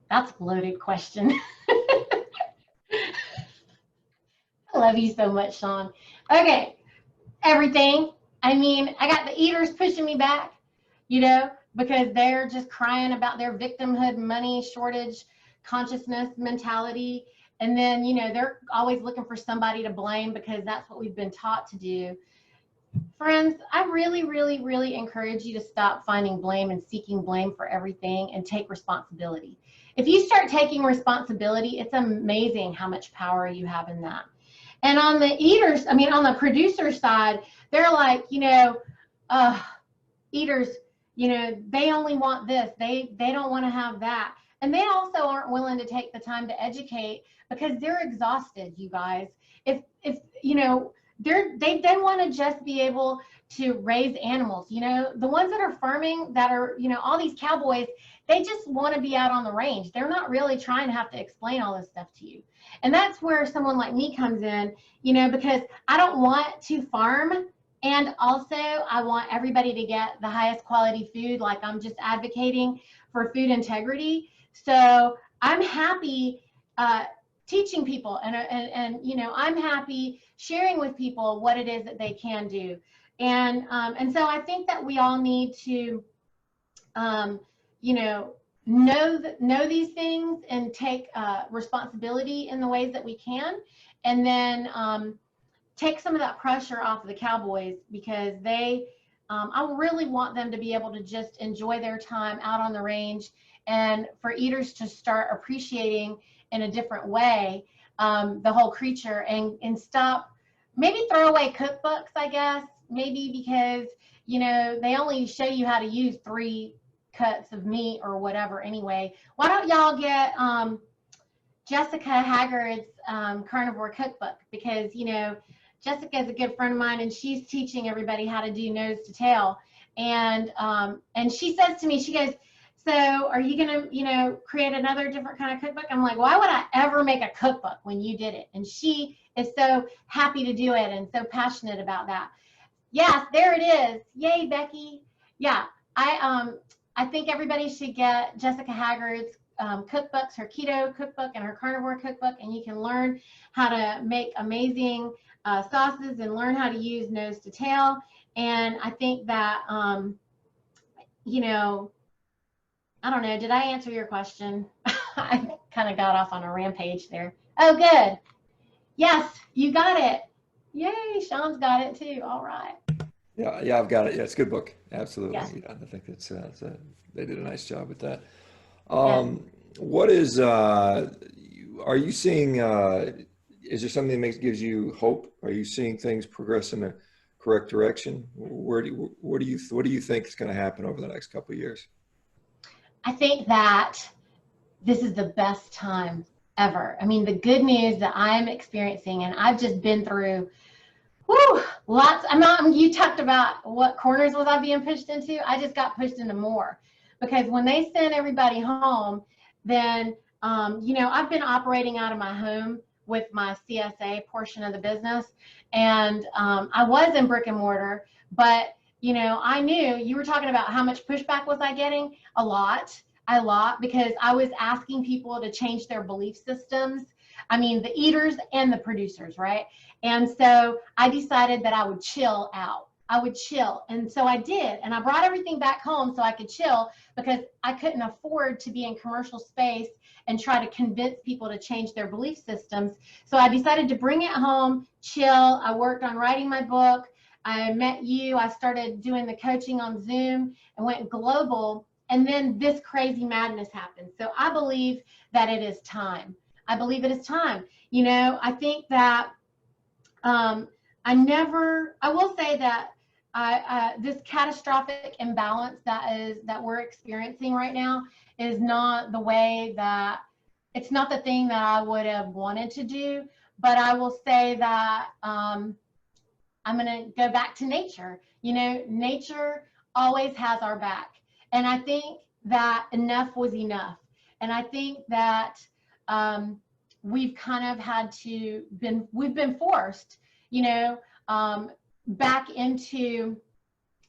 That's a loaded question. I love you so much, Sean. Okay, everything. I mean, I got the eaters pushing me back, you know, because they're just crying about their victimhood, money shortage, consciousness mentality. And then, you know, they're always looking for somebody to blame because that's what we've been taught to do. Friends, I really, really, really encourage you to stop finding blame and seeking blame for everything and take responsibility. If you start taking responsibility, it's amazing how much power you have in that. And on the eaters, I mean, on the producer side, they're like, uh, eaters, they only want this. They don't want to have that. And they also aren't willing to take the time to educate because they're exhausted, you guys. If they then want to just be able to raise animals. The ones that are farming, that are, all these cowboys, they just want to be out on the range. They're not really trying to have to explain all this stuff to you. And that's where someone like me comes in, because I don't want to farm. And also, I want everybody to get the highest quality food. Like, I'm just advocating for food integrity. So I'm happy teaching people, and I'm happy sharing with people what it is that they can do. And so I think that we all need to, you know, know these things and take responsibility in the ways that we can, and then take some of that pressure off of the cowboys, because I really want them to be able to just enjoy their time out on the range, and for eaters to start appreciating in a different way the whole creature, and stop, maybe throw away cookbooks, I guess, maybe, because they only show you how to use 3 cuts of meat or whatever anyway. Why don't y'all get Jessica Haggard's Carnivore Cookbook, because Jessica is a good friend of mine, and she's teaching everybody how to do nose to tail. And she says to me, she goes, "So are you gonna create another different kind of cookbook?" I'm like, "Why would I ever make a cookbook when you did it?" And she is so happy to do it and so passionate about that. Yes, there it is. Yay, Becky. Yeah, I think everybody should get Jessica Haggard's cookbooks, her keto cookbook and her carnivore cookbook, and you can learn how to make amazing sauces and learn how to use nose to tail. And I think that, I don't know, did I answer your question? I kind of got off on a rampage there. Oh, good. Yes, you got it. Yay, Sean's got it too. All right. Yeah, I've got it. Yeah, it's a good book. Absolutely. Yes, Yeah, I think they did a nice job with that. yes. What is, are you seeing, is there something that gives you hope? Are you seeing things progress in the correct direction? What do you think is going to happen over the next couple of years? I think that this is the best time ever. I mean, the good news that I'm experiencing, and I've just been through, lots. You talked about what corners was I being pushed into. I just got pushed into more, because when they send everybody home, then, I've been operating out of my home with my CSA portion of the business. And I was in brick and mortar, but, I knew you were talking about how much pushback was I getting. A lot, because I was asking people to change their belief systems. I mean, the eaters and the producers, right? And so I decided that I would chill out. I would chill. And so I did. And I brought everything back home so I could chill, because I couldn't afford to be in commercial space and try to convince people to change their belief systems. So I decided to bring it home, chill. I worked on writing my book. I met you. I started doing the coaching on Zoom and went global. And then this crazy madness happened. So I believe that it is time. I believe it is time. I think that I will say that this catastrophic imbalance that we're experiencing right now is not it's not the thing that I would have wanted to do. But I will say that I'm going to go back to nature. Nature always has our back. And I think that enough was enough. And I think that we've kind of we've been forced, back into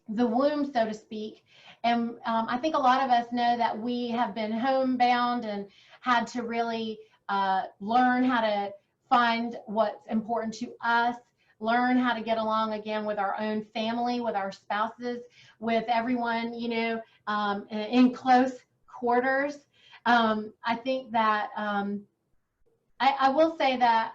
the womb, so to speak. And I think a lot of us know that we have been homebound and had to really learn how to find what's important to us, learn how to get along again with our own family, with our spouses, with everyone, in close quarters. I think that I will say that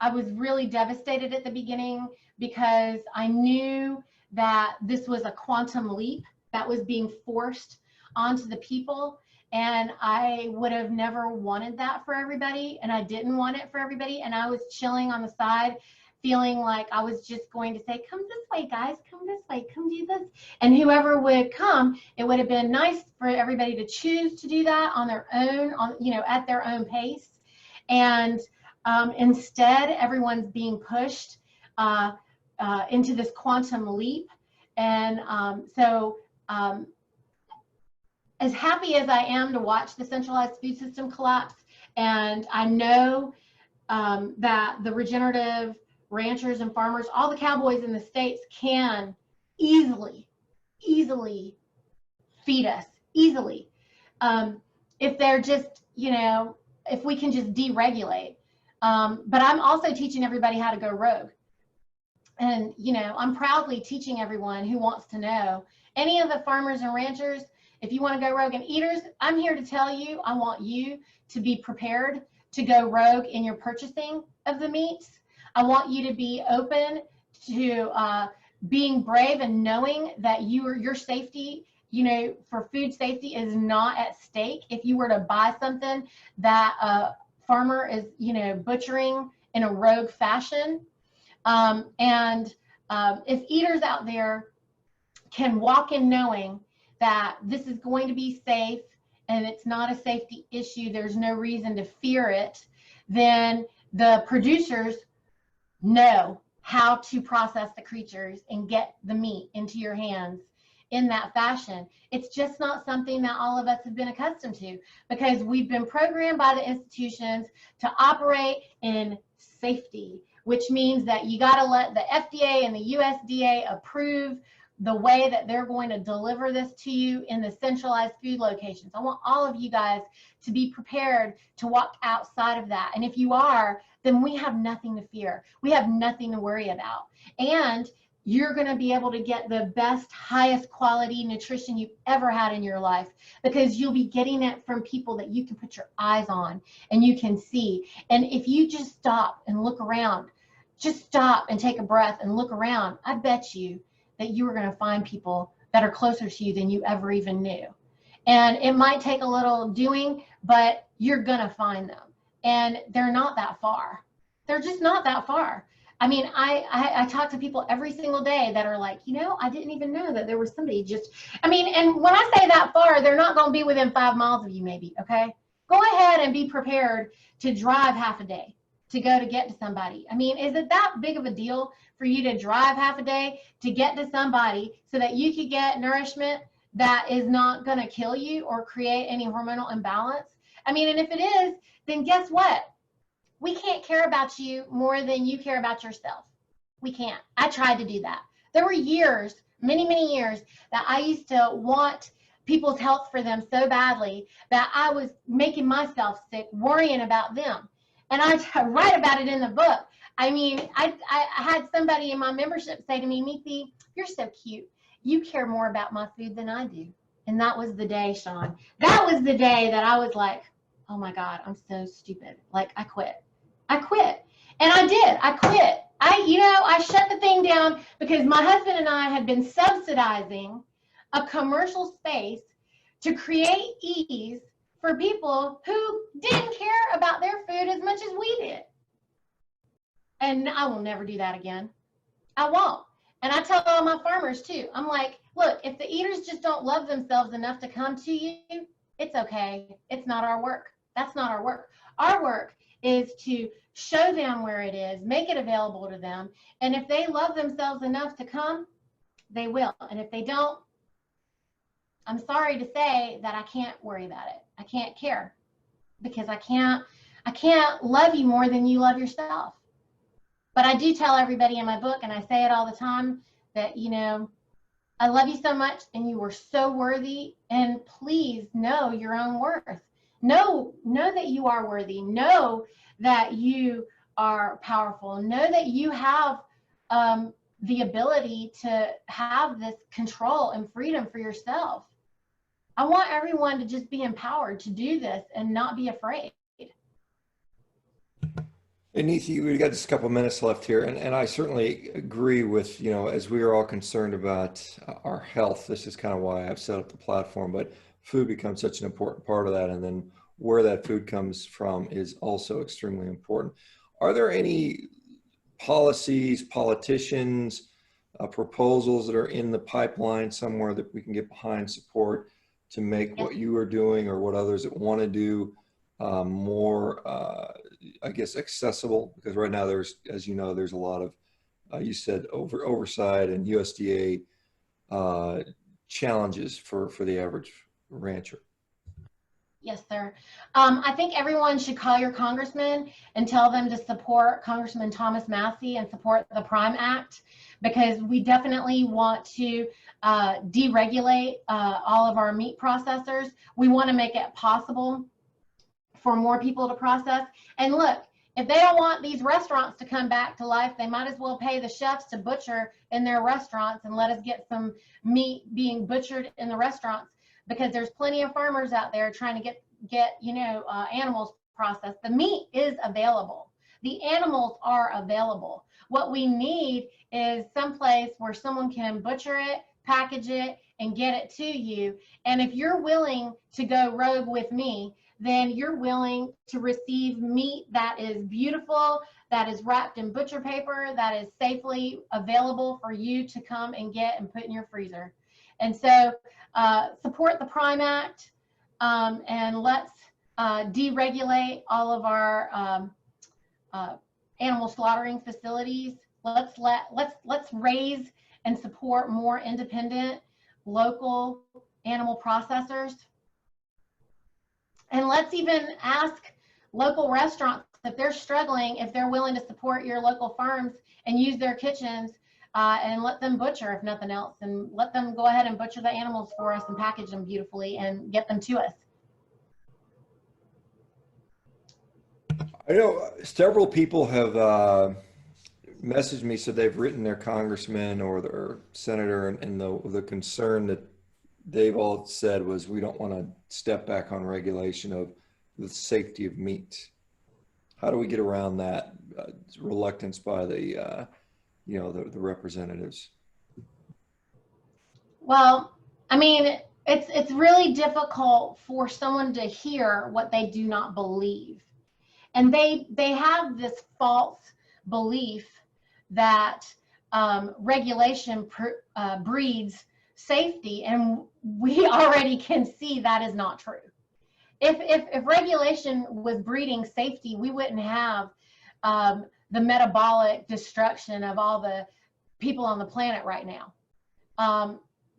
I was really devastated at the beginning because I knew that this was a quantum leap that was being forced onto the people. And I would have never wanted that for everybody. And I didn't want it for everybody. And I was chilling on the side, feeling like I was just going to say, come this way, guys, come this way, come do this. And whoever would come, it would have been nice for everybody to choose to do that on their own, at their own pace. And instead, everyone's being pushed into this quantum leap. And as happy as I am to watch the centralized food system collapse, and I know that the regenerative ranchers and farmers, all the cowboys in the States can easily feed us, easily. If they're just, if we can just deregulate. But I'm also teaching everybody how to go rogue. And, I'm proudly teaching everyone who wants to know. Any of the farmers and ranchers, if you want to go rogue, and eaters, I'm here to tell you, I want you to be prepared to go rogue in your purchasing of the meats. I want you to be open to being brave and knowing that your safety, for food safety is not at stake. If you were to buy something that a farmer is, butchering in a rogue fashion, if eaters out there can walk in knowing that this is going to be safe and it's not a safety issue, there's no reason to fear it, then the producers know how to process the creatures and get the meat into your hands in that fashion. It's just not something that all of us have been accustomed to, because we've been programmed by the institutions to operate in safety, which means that you got to let the FDA and the USDA approve the way that they're going to deliver this to you in the centralized food locations. I want all of you guys to be prepared to walk outside of that. And if you are, then we have nothing to fear. We have nothing to worry about. And you're going to be able to get the best, highest quality nutrition you've ever had in your life, because you'll be getting it from people that you can put your eyes on and you can see. And if you just stop and look around, just stop and take a breath and look around, I bet you that you are going to find people that are closer to you than you ever even knew. And it might take a little doing, but you're going to find them. And they're not that far. They're just not that far. I mean, I talk to people every single day that are like, I didn't even know that there was somebody just, and when I say that far, they're not going to be within 5 miles of you maybe, okay? Go ahead and be prepared to drive half a day to go to get to somebody. Is it that big of a deal for you to drive half a day to get to somebody so that you could get nourishment that is not going to kill you or create any hormonal imbalance? And if it is, then guess what? We can't care about you more than you care about yourself. We can't. I tried to do that. There were years, many, many years, that I used to want people's health for them so badly that I was making myself sick, worrying about them. And I write about it in the book. I had somebody in my membership say to me, Niti, you're so cute. You care more about my food than I do. And that was the day, Sean. That was the day that I was like, oh my God, I'm so stupid. Like, I quit. And I did. I quit. I shut the thing down because my husband and I had been subsidizing a commercial space to create ease for people who didn't care about their food as much as we did. And I will never do that again. I won't. And I tell all my farmers too, I'm like, look, if the eaters just don't love themselves enough to come to you, it's okay. It's not our work. That's not our work. Our work is to show them where it is, make it available to them. And if they love themselves enough to come, they will. And if they don't, I'm sorry to say that I can't worry about it. I can't care, because I can't love you more than you love yourself. But I do tell everybody in my book, and I say it all the time, that, I love you so much and you are so worthy, and please know your own worth. Know that you are worthy. Know that you are powerful. Know that you have the ability to have this control and freedom for yourself. I want everyone to just be empowered to do this and not be afraid. And Niti, we've got just a couple of minutes left here, and I certainly agree with, as we are all concerned about our health, this is kind of why I've set up the platform, but food becomes such an important part of that, and then where that food comes from is also extremely important. Are there any policies, politicians, proposals that are in the pipeline somewhere that we can get behind, support to make Yes. what you are doing or what others that want to do more, I guess, accessible? Because right now there's, as you know, there's a lot of, you said oversight and USDA challenges for the average rancher. Yes, sir. I think everyone should call your congressman and tell them to support Congressman Thomas Massey and support the Prime Act, because we definitely want to deregulate all of our meat processors. We want to make it possible for more people to process. And look, if they don't want these restaurants to come back to life, they might as well pay the chefs to butcher in their restaurants and let us get some meat being butchered in the restaurants, because there's plenty of farmers out there trying to get animals processed. The meat is available. The animals are available. What we need is someplace where someone can butcher it, package it, and get it to you. And if you're willing to go rogue with me, then you're willing to receive meat that is beautiful, that is wrapped in butcher paper, that is safely available for you to come and get and put in your freezer. And so support the Prime Act, and let's deregulate all of our animal slaughtering facilities. Let's raise and support more independent local animal processors. And let's even ask local restaurants, if they're struggling, if they're willing to support your local farms and use their kitchens, and let them butcher, if nothing else, and let them go ahead and butcher the animals for us and package them beautifully and get them to us. I know several people have messaged me, so they've written their congressman or their senator, and the concern that they've all said was, we don't want to step back on regulation of the safety of meat. How do we get around that reluctance by the representatives? Well, I mean, it's really difficult for someone to hear what they do not believe. And they have this false belief that regulation breeds safety, and we already can see that is not true. If regulation was breeding safety, we wouldn't have the metabolic destruction of all the people on the planet right now.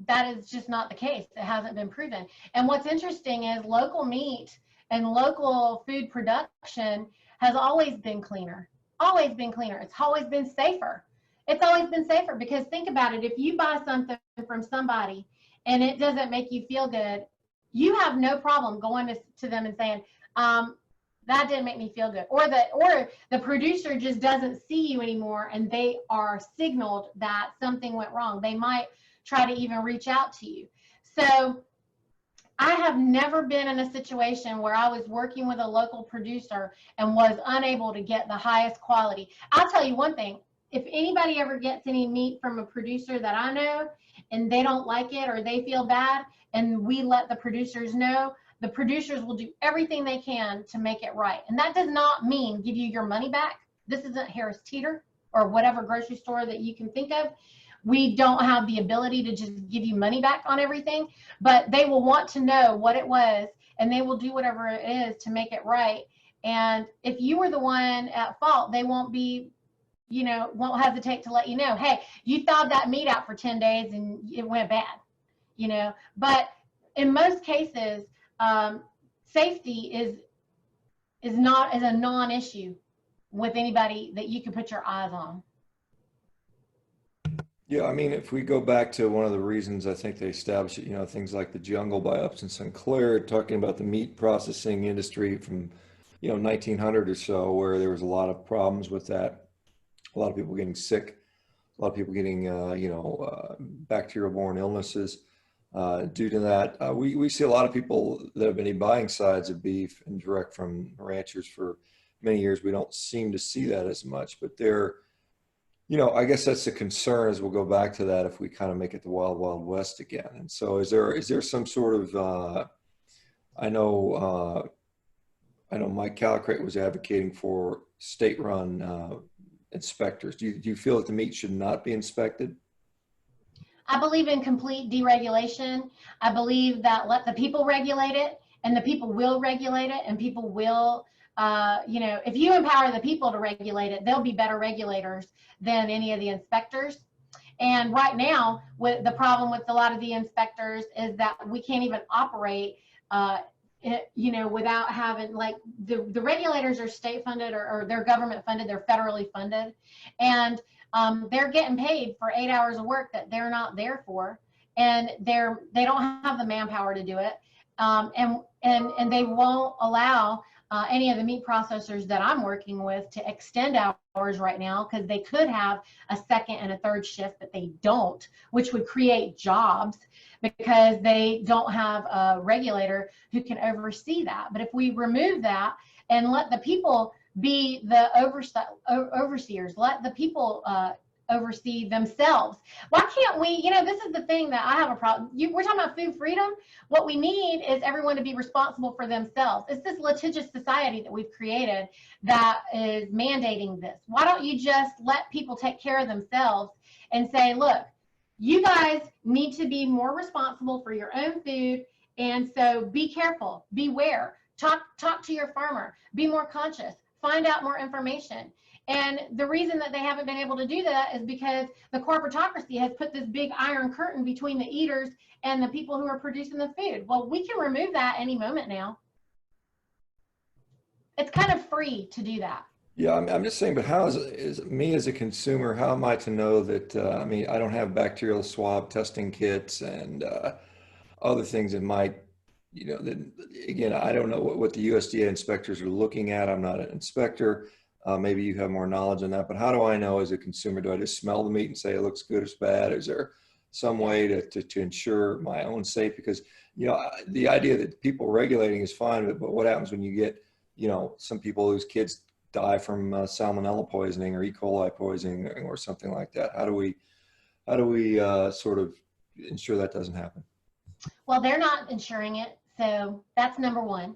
That is just not the case. It hasn't been proven. And what's interesting is local meat and local food production has always been cleaner. Always been cleaner. It's always been safer. It's always been safer, because think about it. If you buy something from somebody and it doesn't make you feel good, you have no problem going to them and saying, that didn't make me feel good. Or the producer just doesn't see you anymore and they are signaled that something went wrong. They might try to even reach out to you. So I have never been in a situation where I was working with a local producer and was unable to get the highest quality. I'll tell you one thing. If anybody ever gets any meat from a producer that I know and they don't like it or they feel bad, and we let the producers know, the producers will do everything they can to make it right. And that does not mean give you your money back. This isn't Harris Teeter or whatever grocery store that you can think of. We don't have the ability to just give you money back on everything, but they will want to know what it was, and they will do whatever it is to make it right. And if you were the one at fault, they won't be, won't hesitate to let you know, hey, you thawed that meat out for 10 days and it went bad, But in most cases, safety is a non-issue with anybody that you can put your eyes on. Yeah, I mean, if we go back to one of the reasons I think they established it, things like the jungle by Upton Sinclair, talking about the meat processing industry from, 1900 or so, where there was a lot of problems with that. A lot of people getting sick, a lot of people getting, bacterial-borne illnesses due to that. We see a lot of people that have been buying sides of beef and direct from ranchers for many years we don't seem to see that as much. But there, I guess that's the concern, as we'll go back to that if we kind of make it the wild, wild west again. And so is there some sort of, I know, I know Mike Callicrate was advocating for state-run inspectors. Do you feel that the meat should not be inspected? I believe in complete deregulation. I believe that let the people regulate it, and the people will regulate it, and people will, if you empower the people to regulate it, they'll be better regulators than any of the inspectors. And right now, with the problem with a lot of the inspectors is that we can't even operate, without having, like, the regulators are state funded, or they're government funded, they're federally funded, and they're getting paid for 8 hours of work that they're not there for, and they don't have the manpower to do it, and they won't allow any of the meat processors that I'm working with to extend hours right now, because they could have a second and a third shift, but they don't, which would create jobs because they don't have a regulator who can oversee that. But if we remove that and let the people be the overseers, let the people oversee themselves. Why can't we, this is the thing that I have a problem. We're talking about food freedom. What we need is everyone to be responsible for themselves. It's this litigious society that we've created that is mandating this. Why don't you just let people take care of themselves and say, look, you guys need to be more responsible for your own food, and so be careful, beware, talk to your farmer, be more conscious, find out more information. And the reason that they haven't been able to do that is because the corporatocracy has put this big iron curtain between the eaters and the people who are producing the food. Well, we can remove that any moment now. It's kind of free to do that. Yeah, I'm just saying, but how is me as a consumer, how am I to know that, I don't have bacterial swab testing kits and other things that might, that, again, I don't know what the USDA inspectors are looking at. I'm not an inspector. Maybe you have more knowledge on that, but how do I know as a consumer? Do I just smell the meat and say it looks good or it's bad? Is there some way to ensure my own safety? Because, the idea that people regulating is fine, but what happens when you get, some people whose kids die from salmonella poisoning or E. coli poisoning or something like that? How do we sort of ensure that doesn't happen? Well, they're not insuring it, so that's number one.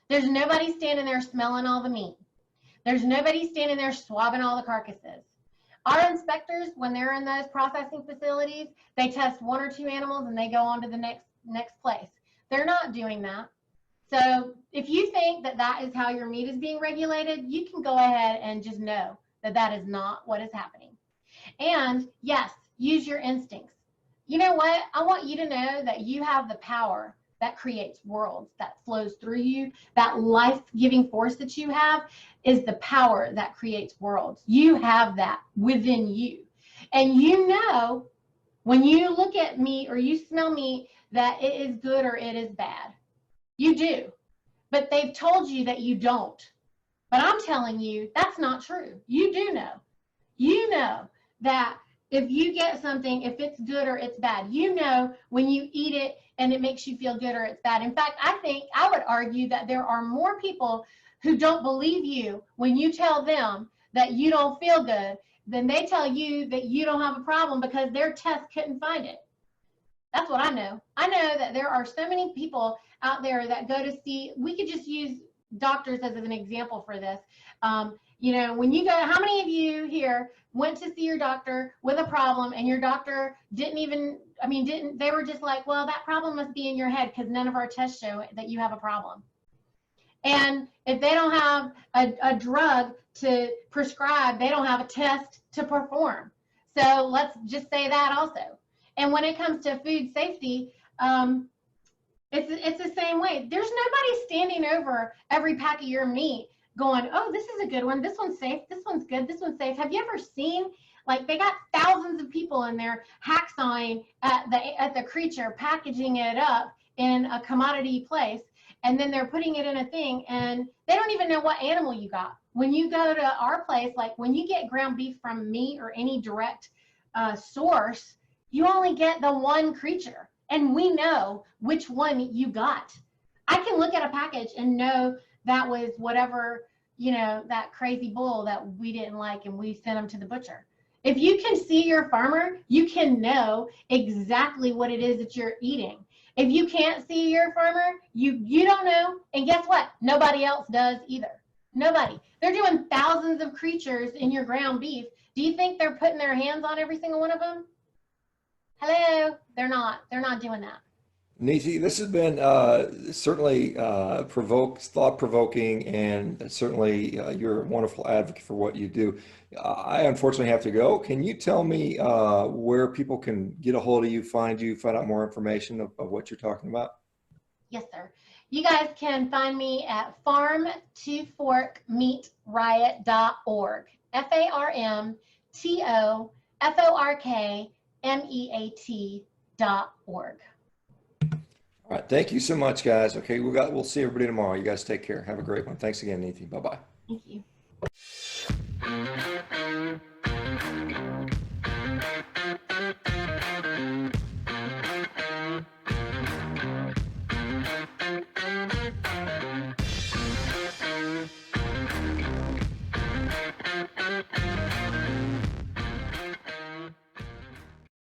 There's nobody standing there smelling all the meat. There's nobody standing there swabbing all the carcasses. Our inspectors, when they're in those processing facilities, they test one or two animals and they go on to the next place. They're not doing that. So if you think that that is how your meat is being regulated, you can go ahead and just know that that is not what is happening. And yes, use your instincts. You know what? I want you to know that you have the power that creates worlds, that flows through you. That life-giving force that you have is the power that creates worlds. You have that within you. And when you look at meat or you smell meat, that it is good or it is bad. You do. But they've told you that you don't. But I'm telling you, that's not true. You do know. You know that if you get something, if it's good or it's bad, when you eat it and it makes you feel good or it's bad. In fact, I would argue that there are more people who don't believe you when you tell them that you don't feel good than they tell you that you don't have a problem because their test couldn't find it. That's what I know. I know that there are so many people out there that go to see, we could just use doctors as an example for this. When you go, how many of you here went to see your doctor with a problem and your doctor they were just like, well, that problem must be in your head because none of our tests show that you have a problem. And if they don't have a drug to prescribe, they don't have a test to perform. So let's just say that also. And when it comes to food safety, it's the same way. There's nobody standing over every pack of your meat going, oh, this is a good one. This one's safe. This one's good. This one's safe. Have you ever seen, like, they got thousands of people in there hacksawing at the creature, packaging it up in a commodity place, and then they're putting it in a thing, and they don't even know what animal you got. When you go to our place, like when you get ground beef from me or any direct source, you only get the one creature, and we know which one you got. I can look at a package and know that was whatever that crazy bull that we didn't like and we sent him to the butcher. If you can see your farmer, you can know exactly what it is that you're eating. If you can't see your farmer, you don't know. And guess what? Nobody else does either. Nobody. They're doing thousands of creatures in your ground beef. Do you think they're putting their hands on every single one of them? Hello? They're not. They're not doing that. Niti, this has been certainly thought-provoking, and certainly you're a wonderful advocate for what you do. I unfortunately have to go. Can you tell me where people can get a hold of you, find out more information of what you're talking about? Yes, sir. You guys can find me at farmtoforkmeatriot.org. FARMTOFORKMEAT.org. All right. Thank you so much, guys. Okay, we'll see everybody tomorrow. You guys take care. Have a great one. Thanks again, Niti. Bye-bye. Thank you.